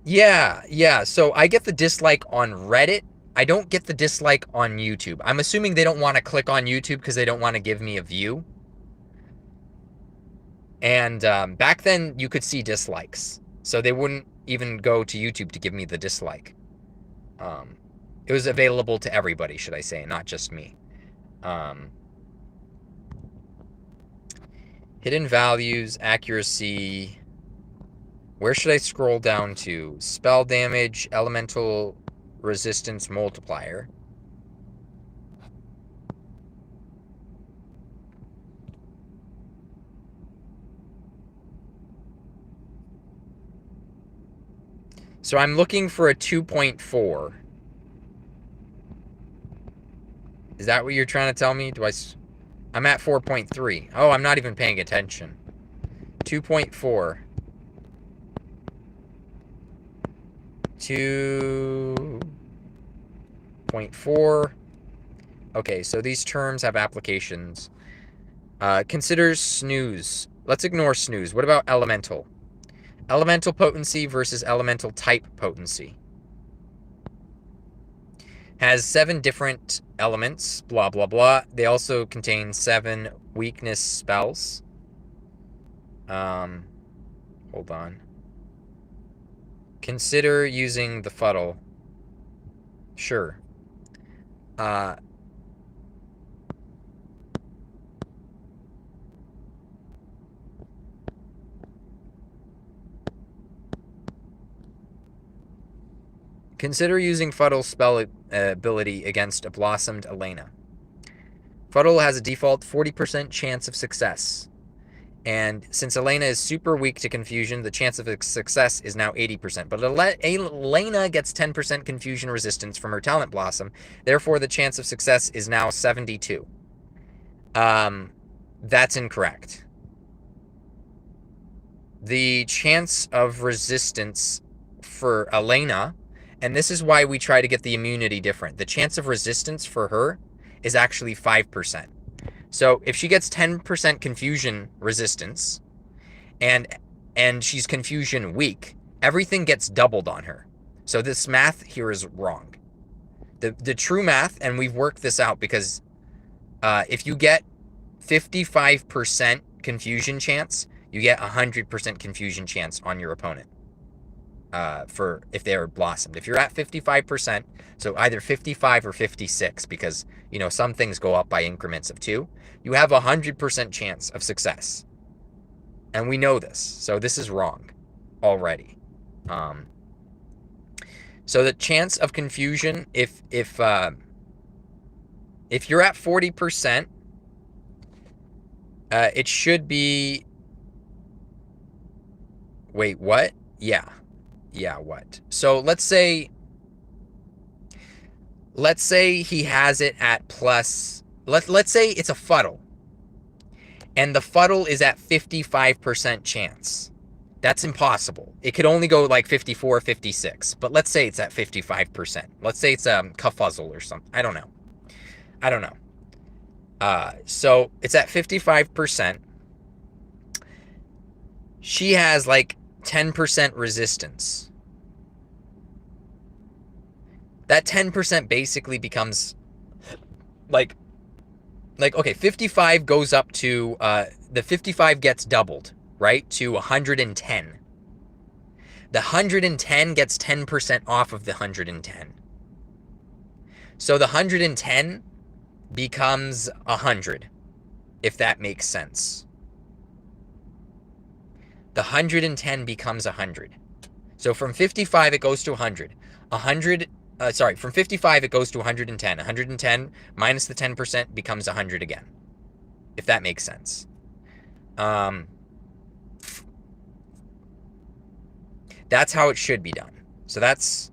S1: Yeah. So I get the dislike on Reddit. I don't get the dislike on YouTube. I'm assuming they don't want to click on YouTube because they don't want to give me a view. And back then, you could see dislikes. So they wouldn't even go to YouTube to give me the dislike. It was available to everybody, should I say, not just me. Hidden values, accuracy. Where should I scroll down to? Spell damage, elemental resistance multiplier. So I'm looking for a 2.4. Is that what you're trying to tell me? I'm at 4.3. Oh, I'm not even paying attention. 2.4. 2.4. Okay, so these terms have applications. Consider snooze. Let's ignore snooze. What about elemental? Elemental potency versus elemental type potency. Has 7 different elements, blah, blah, blah. They also contain 7 weakness spells. Hold on. Consider using the fuddle. Sure. Consider using Fuddle's spell ability against a blossomed Elena. Fuddle has a default 40% chance of success. And since Elena is super weak to confusion, the chance of success is now 80%. But Elena gets 10% confusion resistance from her talent blossom. Therefore, the chance of success is now 72. That's incorrect. The chance of resistance for Elena, and this is why we try to get the immunity different. The chance of resistance for her is actually 5%. So if she gets 10% confusion resistance and she's confusion weak, everything gets doubled on her. So this math here is wrong. The true math, and we've worked this out because if you get 55% confusion chance, you get 100% confusion chance on your opponent. For if they're blossomed. If you're at 55%, so either 55 or 56, because some things go up by increments of 2, you have 100% chance of success. And we know this, so this is wrong already. So the chance of confusion, if you're at 40%, it should be. Wait, what? Yeah, what? So let's say he has it at plus. Let's say it's a fuddle, and the fuddle is at 55% chance. That's impossible. It could only go like 54, 56. But let's say it's at 55%. Let's say it's a kerfuzzle or something. I don't know. So it's at 55%. She has like 10% resistance. That 10% basically becomes like okay, 55 goes up to the 55 gets doubled, right? To 110. The 110 gets 10% off of the 110. So the 110 becomes 100, if that makes sense. The 110 becomes 100. So from 55 it goes to 100. From 55 it goes to 110. 110 minus the 10% becomes 100 again, if that makes sense. That's how it should be done. So that's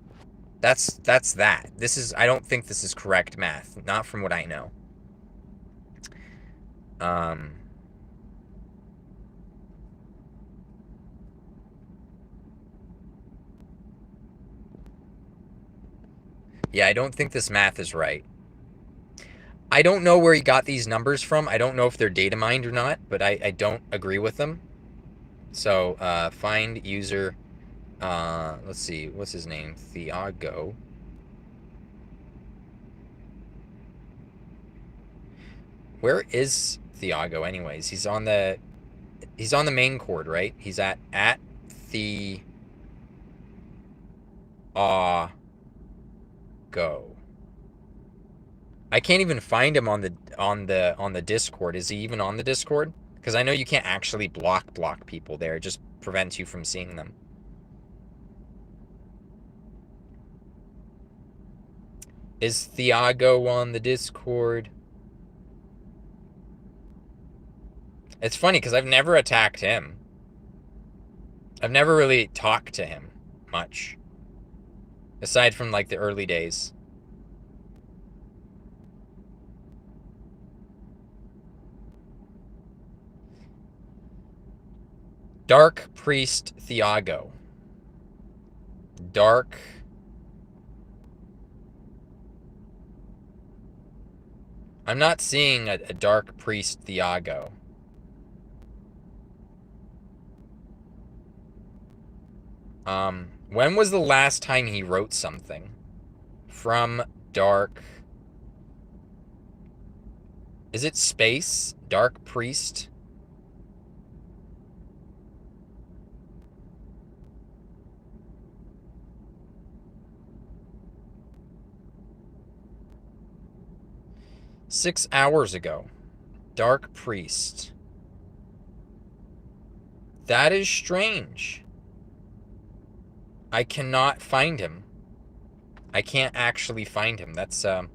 S1: that. I don't think this is correct math, not from what I know. Yeah, I don't think this math is right. I don't know where he got these numbers from. I don't know if they're data mined or not, but I don't agree with them. So, find user, let's see, what's his name? Thiago. Where is Thiago anyways? He's on the main chord, right? He's at the go. I can't even find him on the Discord. Is he even on the Discord? Because I know you can't actually block people there. It just prevents you from seeing them. Is Thiago on the Discord? It's funny because I've never attacked him. I've never really talked to him much. Aside from like the early days. Dark Priest Thiago. Dark. I'm not seeing a Dark Priest Thiago. When was the last time he wrote something? From Dark. Is it space? Dark Priest? 6 hours ago. Dark Priest. That is strange. I cannot find him. I can't actually find him. That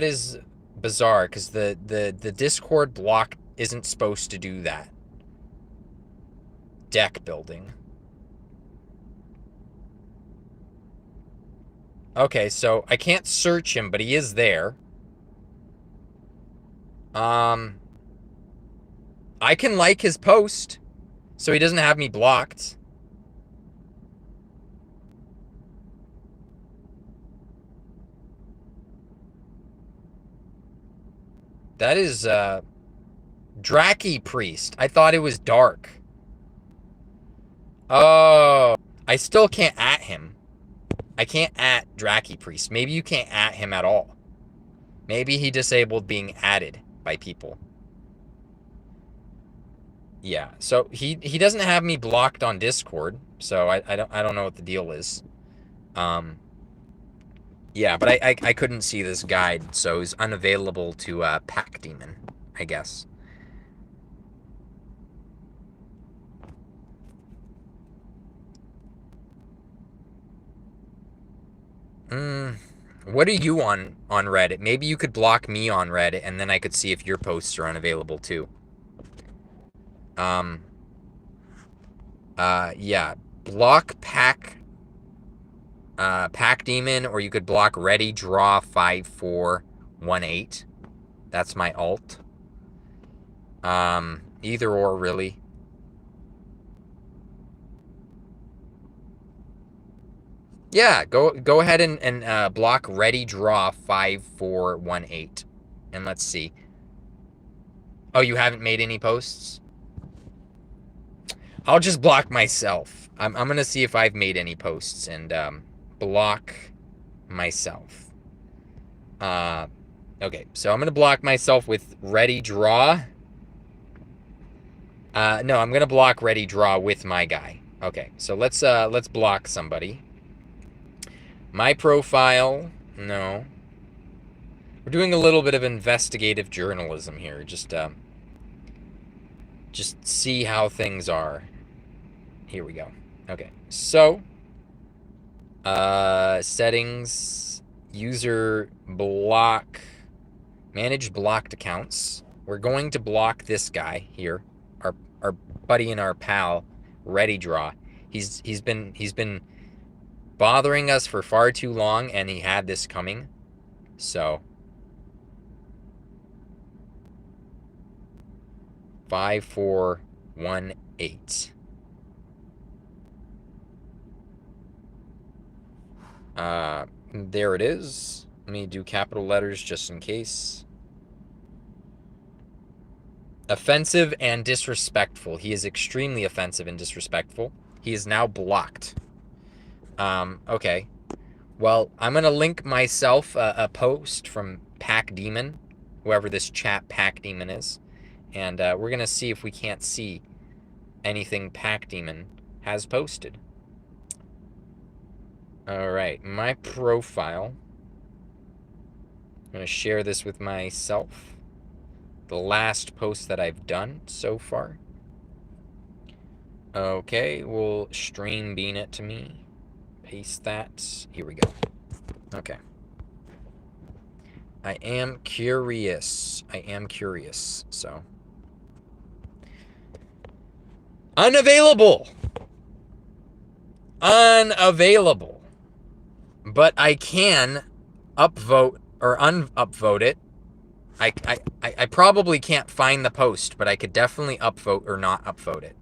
S1: is bizarre, because the Discord block isn't supposed to do that. Deck building. Okay, so I can't search him, but he is there. I can like his post, so he doesn't have me blocked. That is, Draki Priest. I thought it was Dark. Oh, I still can't at him. I can't at Draki Priest. Maybe you can't at him at all. Maybe he disabled being added by people. Yeah, so he doesn't have me blocked on Discord, so I don't know what the deal is. Yeah, but I couldn't see this guide, so he's unavailable to Pack Demon, I guess. What are you on Reddit? Maybe you could block me on Reddit, and then I could see if your posts are unavailable too. Yeah. Block Pack Demon, or you could block Ready Draw 5418. That's my alt. Either or, really. Yeah, go ahead and block Ready Draw 5418. And let's see. Oh, you haven't made any posts? I'll just block myself. I'm gonna see if I've made any posts and block myself. Okay, so I'm gonna block myself with Ready Draw. No, I'm gonna block Ready Draw with my guy. Okay, so let's block somebody. My profile, no. We're doing a little bit of investigative journalism here. Just see how things are. Here we go. Okay, so settings, user block, manage blocked accounts. We're going to block this guy here, our buddy and our pal, Ready Draw. He's been bothering us for far too long, and he had this coming. So 5418. There it is. Let me do capital letters just in case. Offensive and disrespectful. He is extremely offensive and disrespectful. He is now blocked. Okay. Well, I'm going to link myself a post from Pack Demon, whoever this chap Pack Demon is. And we're going to see if we can't see anything Pack Demon has posted. All right, my profile. I'm going to share this with myself. The last post that I've done so far. Okay, we'll stream bean it to me. Paste that. Here we go. Okay. I am curious. So. Unavailable. But I can upvote or unupvote it. I probably can't find the post, but I could definitely upvote or not upvote it.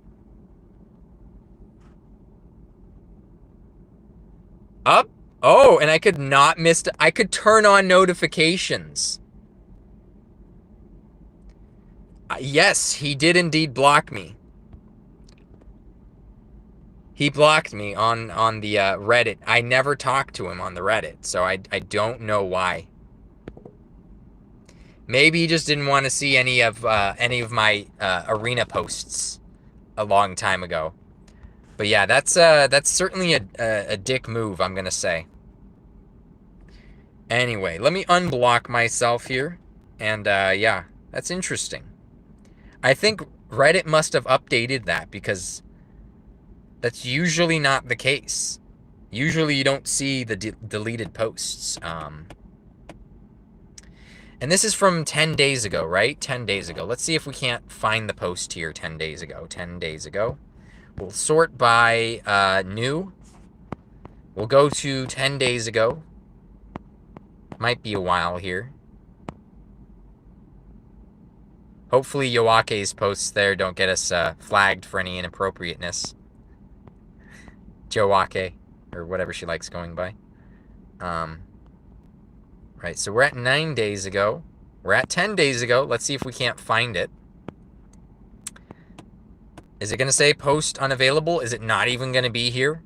S1: Up? Oh, and I could not miss... I could turn on notifications. Yes, he did indeed block me. He blocked me on the Reddit. I never talked to him on the Reddit, so I don't know why. Maybe he just didn't want to see any of my arena posts a long time ago. But yeah, that's certainly a dick move, I'm gonna say. Anyway, let me unblock myself here. And yeah, that's interesting. I think Reddit must have updated that because that's usually not the case. Usually you don't see the deleted posts. And this is from 10 days ago, right? 10 days ago. Let's see if we can't find the post here 10 days ago. 10 days ago. We'll sort by new. We'll go to 10 days ago. Might be a while here. Hopefully Yoake's posts there don't get us flagged for any inappropriateness. Joake, or whatever she likes going by. Right, so we're at 9 days ago. We're at 10 days ago. Let's see if we can't find it. Is it going to say post unavailable? Is it not even going to be here?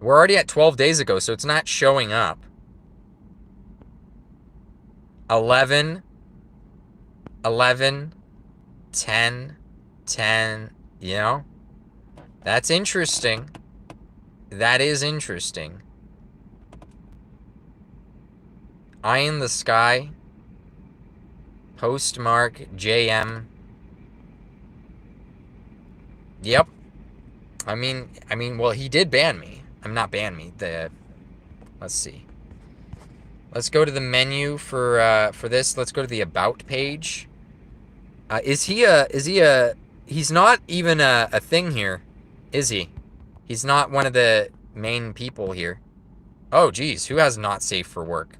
S1: We're already at 12 days ago, so it's not showing up. 11, 11, 10, 10, you know? That's interesting. That is interesting. Eye in the sky. Postmark JM. Yep. I mean, well, he did ban me. I'm not ban me. Let's see. Let's go to the menu for this. Let's go to the about page. He's not even a thing here, is he? He's not one of the main people here. Oh, geez, who has not safe for work?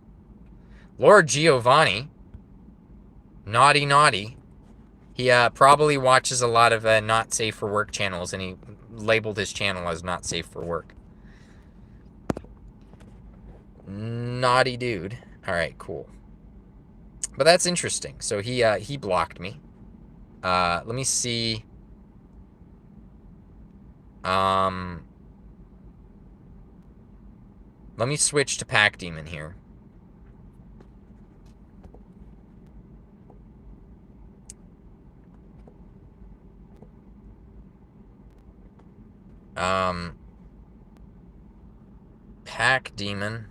S1: Lord Giovanni. Naughty, naughty. He probably watches a lot of not safe for work channels, and he labeled his channel as not safe for work. Naughty dude. All right, cool. But that's interesting. So he blocked me. Let me see. Let me switch to Pack Demon here. Pack Demon.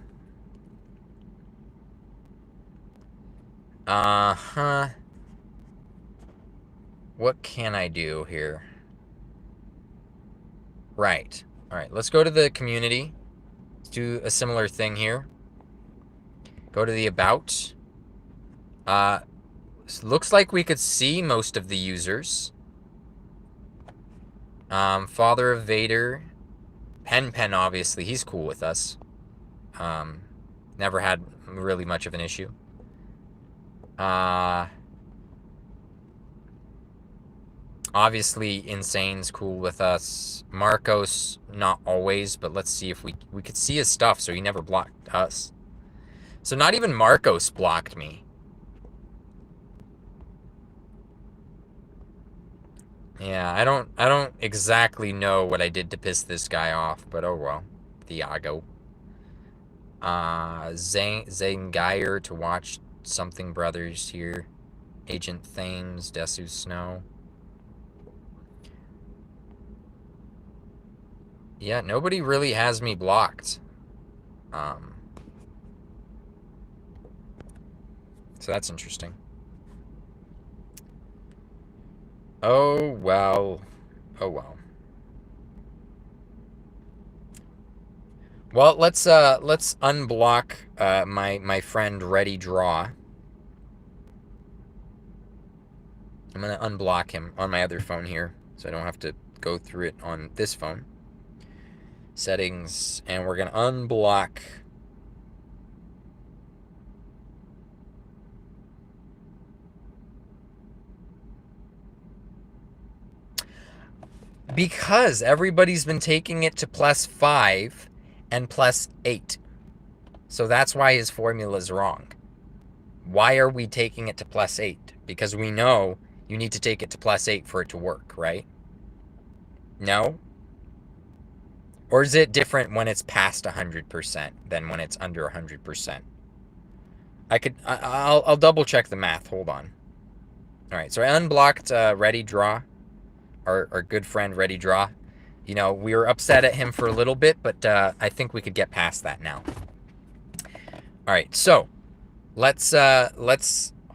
S1: What can I do here? Right. All right, let's go to the community. Let's do a similar thing here. Go to the about. Looks like we could see most of the users. Father of Vader. Pen, obviously, he's cool with us. Never had really much of an issue. Obviously, Insane's cool with us. Marcos, not always, but let's see if we could see his stuff, so he never blocked us. So not even Marcos blocked me. Yeah, I don't exactly know what I did to piss this guy off, but oh well. Thiago. Zangier to watch Something Brothers here. Agent Thames, Desu Snow. Yeah, nobody really has me blocked. So that's interesting. Oh well. Oh well. Well, let's unblock my friend Ready Draw. I'm gonna unblock him on my other phone here, so I don't have to go through it on this phone. Settings, and we're gonna unblock. Because everybody's been taking it to +5 and +8. So that's why his formula is wrong. Why are we taking it to +8? Because we know you need to take it to +8 for it to work, right? No? Or is it different when it's past 100% than when it's under 100%? I'll double check the math. Hold on. All right, so I unblocked Ready Draw, our good friend Ready Draw. You know, we were upset at him for a little bit, but I think we could get past that now. All right, so let's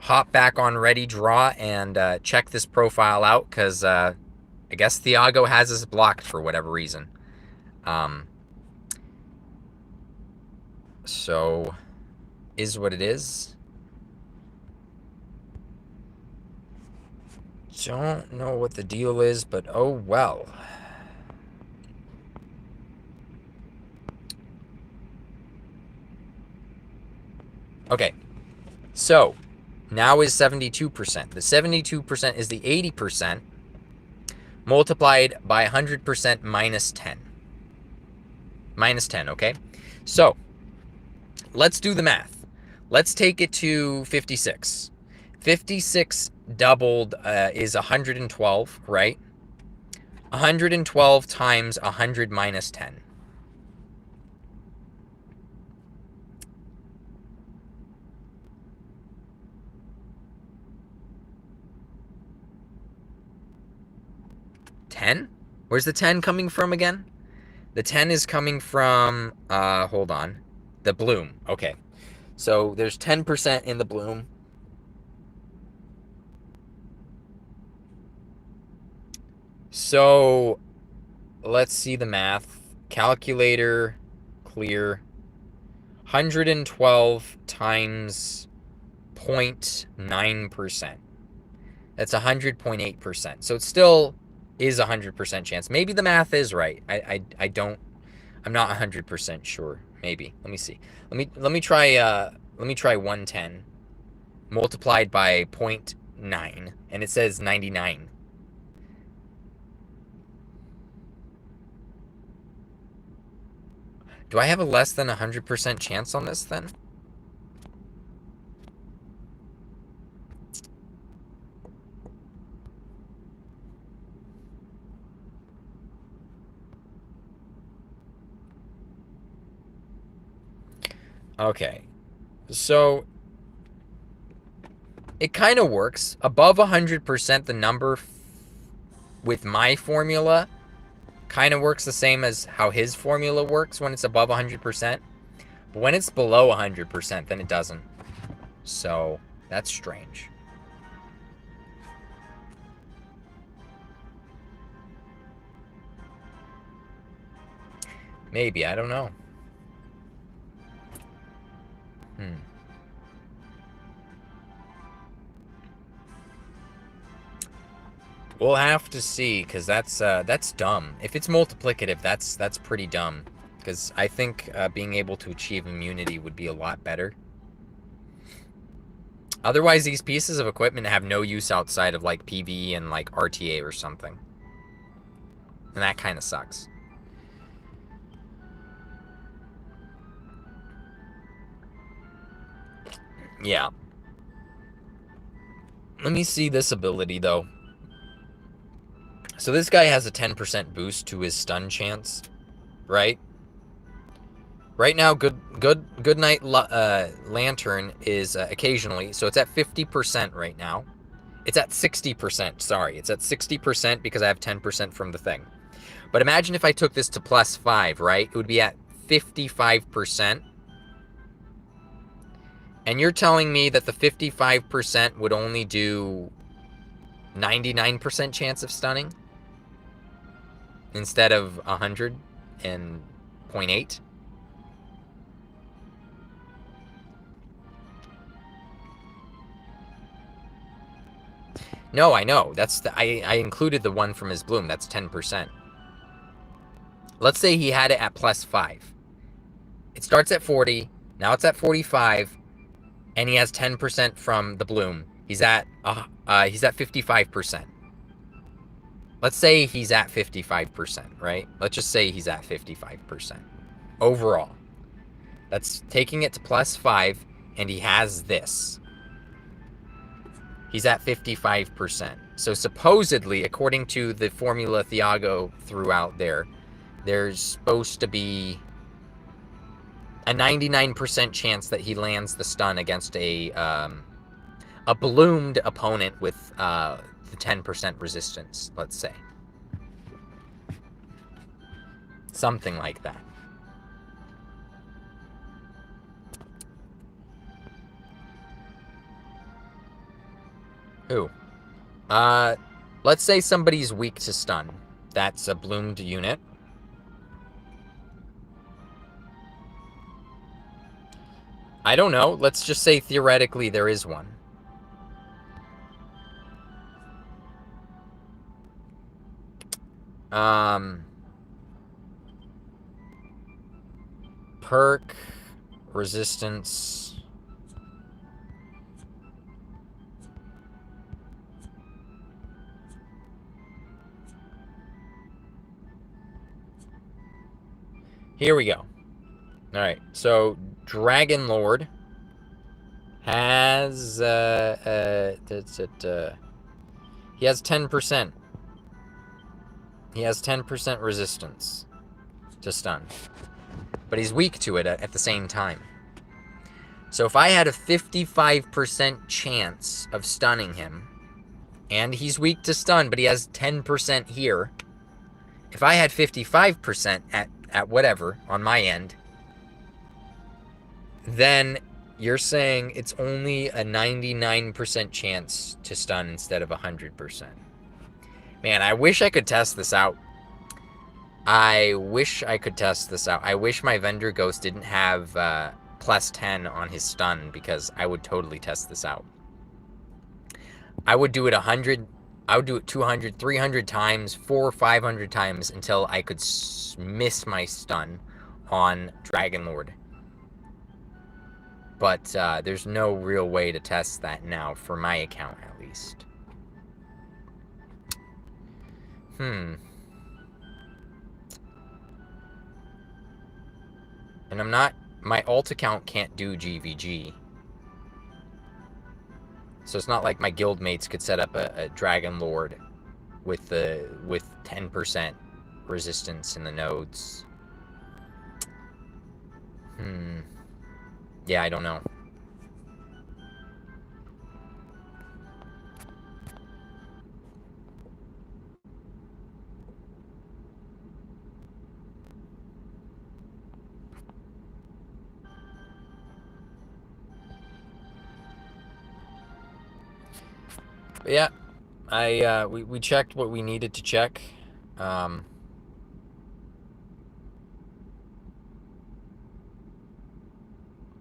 S1: hop back on Ready Draw and check this profile out, because I guess Thiago has us blocked for whatever reason. So is what it is. Don't know what the deal is, but oh well. Okay, so now is 72%. The 72% is the 80% multiplied by 100% minus 10. Minus 10, okay? So let's do the math. Let's take it to 56. 56 doubled is 112, right? 112 times 100 minus 10. Where's the 10 coming from again? The 10 is coming from, hold on, the bloom. Okay, so there's 10% in the bloom. So let's see the math. Calculator, clear. 112 times 0.9%. That's 100.8%. So it still is 100% chance. Maybe the math is right. I'm not 100% sure. Maybe. Let me see. Let me try 110 multiplied by 0.9, and it says 99. Do I have a less than 100% chance on this then? Okay, so it kind of works. Above 100%, the number with my formula kind of works the same as how his formula works when it's above 100%. But when it's below 100%, then it doesn't. So that's strange. Maybe, I don't know. We'll have to see, because that's dumb. If it's multiplicative, that's pretty dumb. Because I think being able to achieve immunity would be a lot better. Otherwise, these pieces of equipment have no use outside of like PvE and like RTA or something. And that kind of sucks. Yeah. Let me see this ability though. So this guy has a 10% boost to his stun chance, right? Right now, Good Night Lantern is occasionally, so it's at 50% right now. It's at 60%, sorry. It's at 60% because I have 10% from the thing. But imagine if I took this to +5, right? It would be at 55%. And you're telling me that the 55% would only do 99% chance of stunning? Instead of 100 and 0.8? No, I know. That's I included the one from his bloom. That's 10%. Let's say he had it at +5. It starts at 40. Now it's at 45, and he has 10% from the bloom. He's at 55%. Let's say he's at 55%, right? Let's just say he's at 55% overall. That's taking it to +5, and he has this. He's at 55%. So supposedly, according to the formula Thiago threw out there, there's supposed to be a 99% chance that he lands the stun against a a bloomed opponent with the 10% resistance, let's say. Something like that. Who? Let's say somebody's weak to stun. That's a bloomed unit. I don't know. Let's just say theoretically there is one. Perk, resistance. Here we go. All right, so Dragon Lord has he has 10%. He has 10% resistance to stun, but he's weak to it at the same time. So if I had a 55% chance of stunning him, and he's weak to stun, but he has 10% here, if I had 55% at whatever on my end, then you're saying it's only a 99% chance to stun instead of 100%. Man, I wish I could test this out. I wish my vendor ghost didn't have plus 10 on his stun, because I would totally test this out. I would do it 100, I would do it 200, 300 times, 400, 500 times until I could miss my stun on Dragon Lord. But there's no real way to test that now, for my account at least. And I'm not, my alt account can't do GVG. So it's not like my guildmates could set up a Dragon Lord with 10% resistance in the nodes. Yeah, I don't know. But yeah, we checked what we needed to check.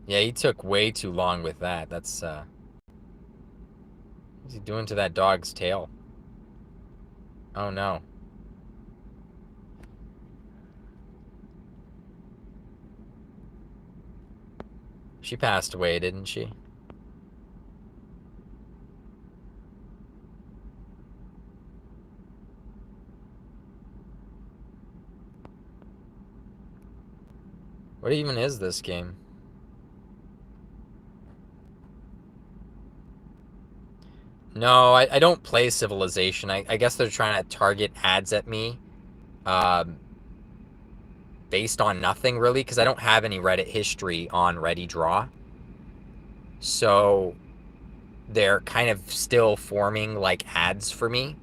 S1: Yeah, he took way too long with that. That's, what's he doing to that dog's tail? Oh, no. She passed away, didn't she? What even is this game? No, I don't play Civilization. I guess they're trying to target ads at me based on nothing, really, because I don't have any Reddit history on Ready Draw. So they're kind of still forming, like, ads for me.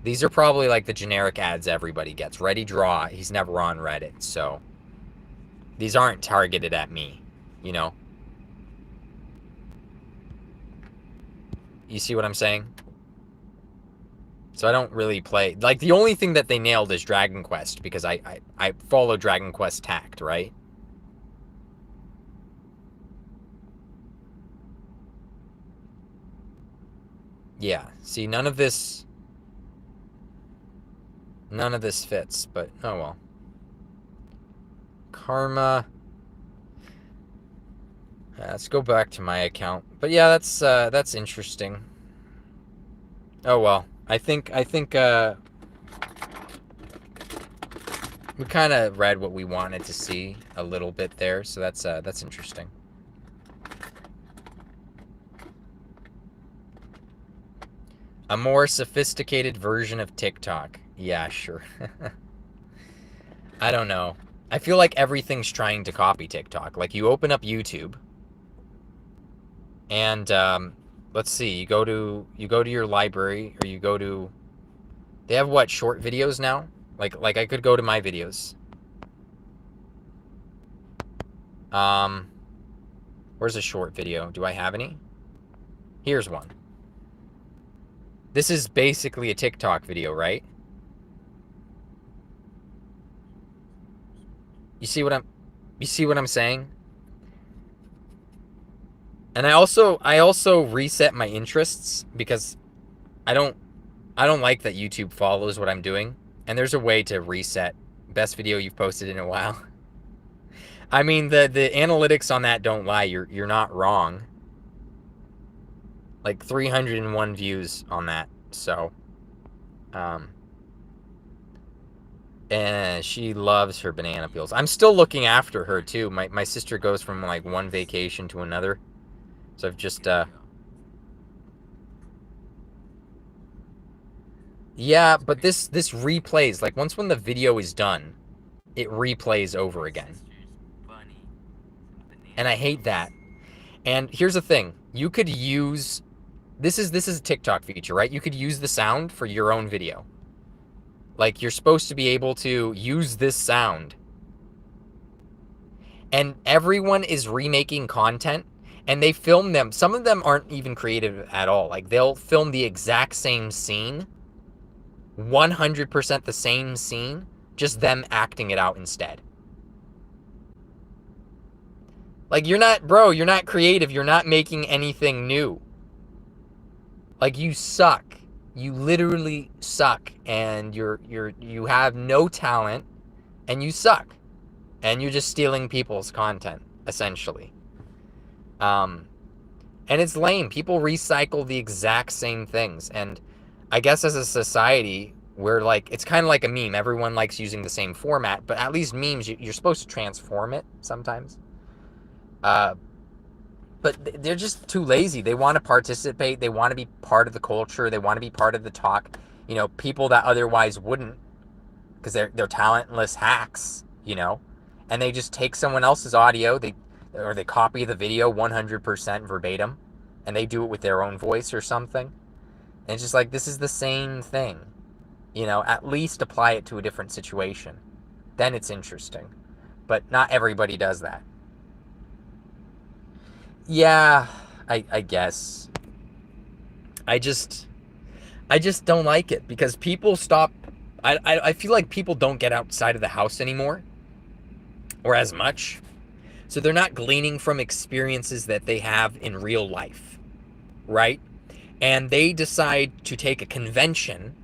S1: These are probably, like, the generic ads everybody gets. Ready Draw, he's never on Reddit, so these aren't targeted at me, you know? You see what I'm saying? So I don't really play, like, the only thing that they nailed is Dragon Quest, because I follow Dragon Quest tact, right? Yeah, see, none of this fits, but oh well. Karma. Let's go back to my account. But yeah, that's interesting. Oh well. I think we kind of read what we wanted to see a little bit there, so that's interesting. A more sophisticated version of TikTok. Yeah, sure. I don't know. I feel like everything's trying to copy TikTok. Like, you open up YouTube, and let's see. You go to your library, or you go to. They have what, short videos now? Like I could go to my videos. Where's a short video? Do I have any? Here's one. This is basically a TikTok video, right? You see what I'm saying? And I also reset my interests because I don't like that YouTube follows what I'm doing. And there's a way to reset. Best video you've posted in a while. I mean, the analytics on that don't lie. You're not wrong. Like 301 views on that. So, and she loves her banana peels. I'm still looking after her too. My sister goes from like one vacation to another. So I've just yeah, but this replays. Like once when the video is done, it replays over again. And I hate that. And here's the thing. You could use this is a TikTok feature, right? You could use the sound for your own video. Like you're supposed to be able to use this sound. And everyone is remaking content and they film them. Some of them aren't even creative at all. Like they'll film the exact same scene, 100% the same scene, just them acting it out instead. Like you're not creative. You're not making anything new. Like you suck. You literally suck, and you have no talent, and you suck, and you're just stealing people's content essentially. And it's lame. People recycle the exact same things, and I guess as a society, we're like, it's kind of like a meme. Everyone likes using the same format, but at least memes, you're supposed to transform it sometimes. But they're just too lazy. They want to participate. They want to be part of the culture. They want to be part of the talk. You know, people that otherwise wouldn't, because they're talentless hacks. You know, and they just take someone else's audio. They copy the video 100% verbatim, and they do it with their own voice or something. And it's just like, this is the same thing. You know, at least apply it to a different situation. Then it's interesting. But not everybody does that. Yeah, I guess. I just don't like it because people stop. I feel like people don't get outside of the house anymore, or as much. So they're not gleaning from experiences that they have in real life, right? And they decide to take a convention,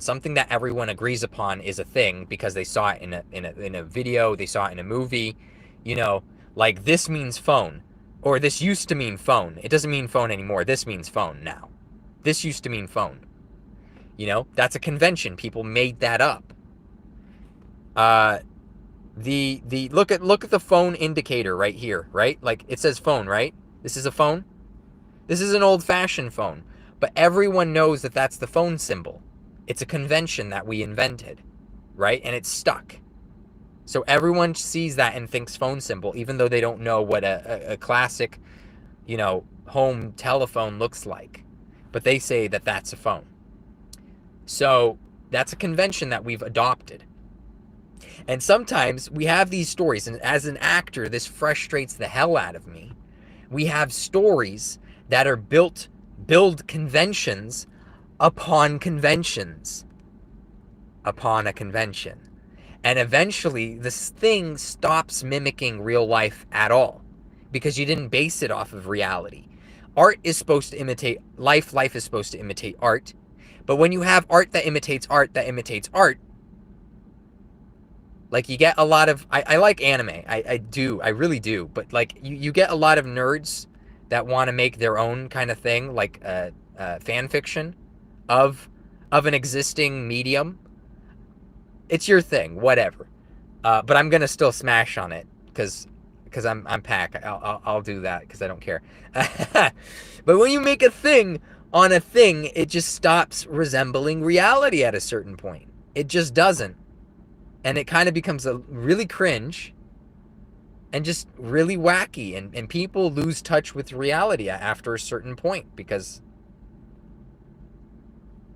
S1: something that everyone agrees upon is a thing because they saw it in a video, they saw it in a movie, you know, like this means phone. Or this used to mean phone. It doesn't mean phone anymore. This means phone now. This used to mean phone. You know, that's a convention. People made that up. Look at the phone indicator right here, right? Like it says phone, right? This is a phone. This is an old-fashioned phone, but everyone knows that that's the phone symbol. It's a convention that we invented, right? And it's stuck. So everyone sees that and thinks phone symbol, even though they don't know what a classic, you know, home telephone looks like. But they say that that's a phone. So that's a convention that we've adopted. And sometimes we have these stories, and as an actor, this frustrates the hell out of me. We have stories that are build conventions upon conventions upon a convention. And eventually, this thing stops mimicking real life at all because you didn't base it off of reality. Art is supposed to imitate life. Life is supposed to imitate art. But when you have art that imitates art that imitates art, like you get a lot of... I like anime. I do. I really do. But like you get a lot of nerds that want to make their own kind of thing, like fan fiction of an existing medium. It's your thing, whatever. But I'm gonna still smash on it because I'm Pac. I'll do that because I don't care. But when you make a thing on a thing, it just stops resembling reality at a certain point. It just doesn't, and it kind of becomes a really cringe. and just really wacky, and people lose touch with reality after a certain point because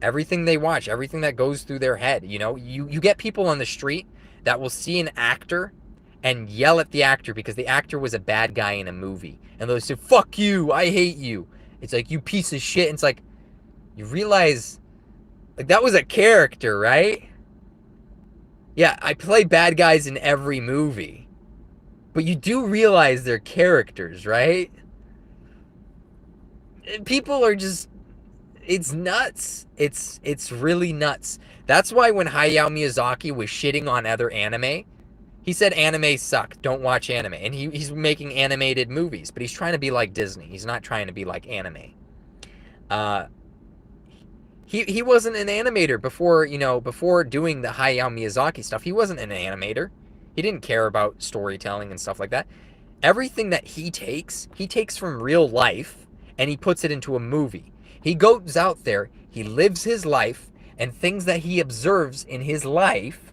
S1: everything they watch, everything that goes through their head, you get people on the street that will see an actor and yell at the actor because the actor was a bad guy in a movie, and they'll say, fuck you, I hate you. It's like, you piece of shit. And it's like, you realize, like, that was a character, right? Yeah, I play bad guys in every movie, but you do realize they're characters, right? People are just, it's nuts. It's really nuts. That's why when Hayao Miyazaki was shitting on other anime, he said anime suck, don't watch anime. And he's making animated movies, but he's trying to be like Disney. He's not trying to be like anime. Uh, he wasn't an animator before doing the Hayao Miyazaki stuff. He wasn't an animator. He didn't care about storytelling and stuff like that. Everything that he takes from real life and he puts it into a movie. He goes out there, he lives his life, and things that he observes in his life,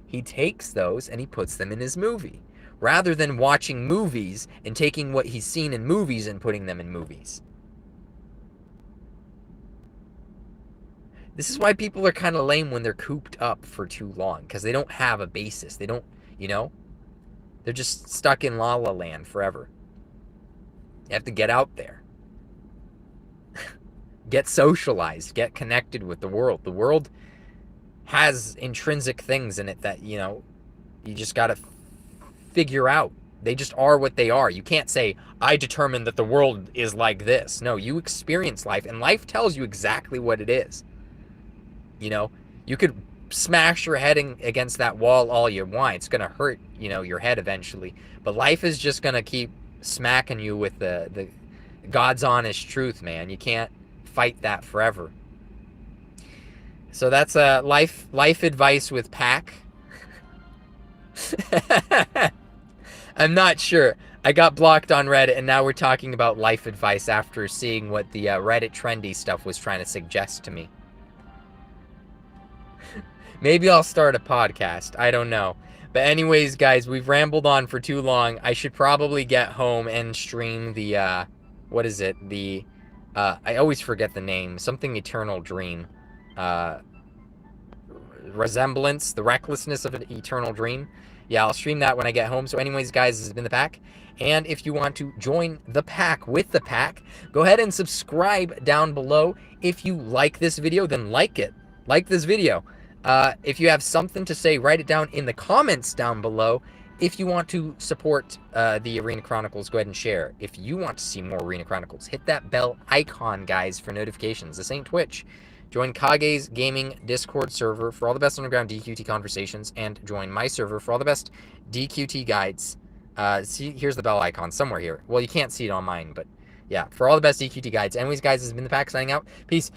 S1: he takes those and he puts them in his movie, rather than watching movies and taking what he's seen in movies and putting them in movies. This is why people are kind of lame when they're cooped up for too long, because they don't have a basis. They don't, they're just stuck in La La Land forever. You have to get out there. Get socialized, get connected with the world. The world has intrinsic things in it that, you just got to figure out. They just are what they are. You can't say, I determined that the world is like this. No, you experience life, and life tells you exactly what it is. You could smash your head against that wall all you want. It's going to hurt, your head eventually. But life is just going to keep smacking you with the God's honest truth, man. You can't fight that forever. So that's life advice with Pack. I'm not sure. I got blocked on Reddit, and now we're talking about life advice after seeing what the Reddit trendy stuff was trying to suggest to me. Maybe I'll start a podcast. I don't know. But anyways, guys, we've rambled on for too long. I should probably get home and stream the, what is it? I always forget the name. Something Eternal Dream. Resemblance, the recklessness of an eternal dream. Yeah, I'll stream that when I get home. So anyways, guys, this has been the Pack. And if you want to join the Pack with the Pack, go ahead and subscribe down below. If you like this video, then like it. Like this video. If you have something to say, write it down in the comments down below. If you want to support the Arena Chronicles, go ahead and share. If you want to see more Arena Chronicles, hit that bell icon, guys, for notifications. This ain't Twitch. Join Kage's gaming Discord server for all the best underground DQT conversations, and join my server for all the best DQT guides. See, here's the bell icon somewhere here. Well, you can't see it on mine, but yeah, for all the best DQT guides. Anyways, guys, this has been the Pack signing out. Peace.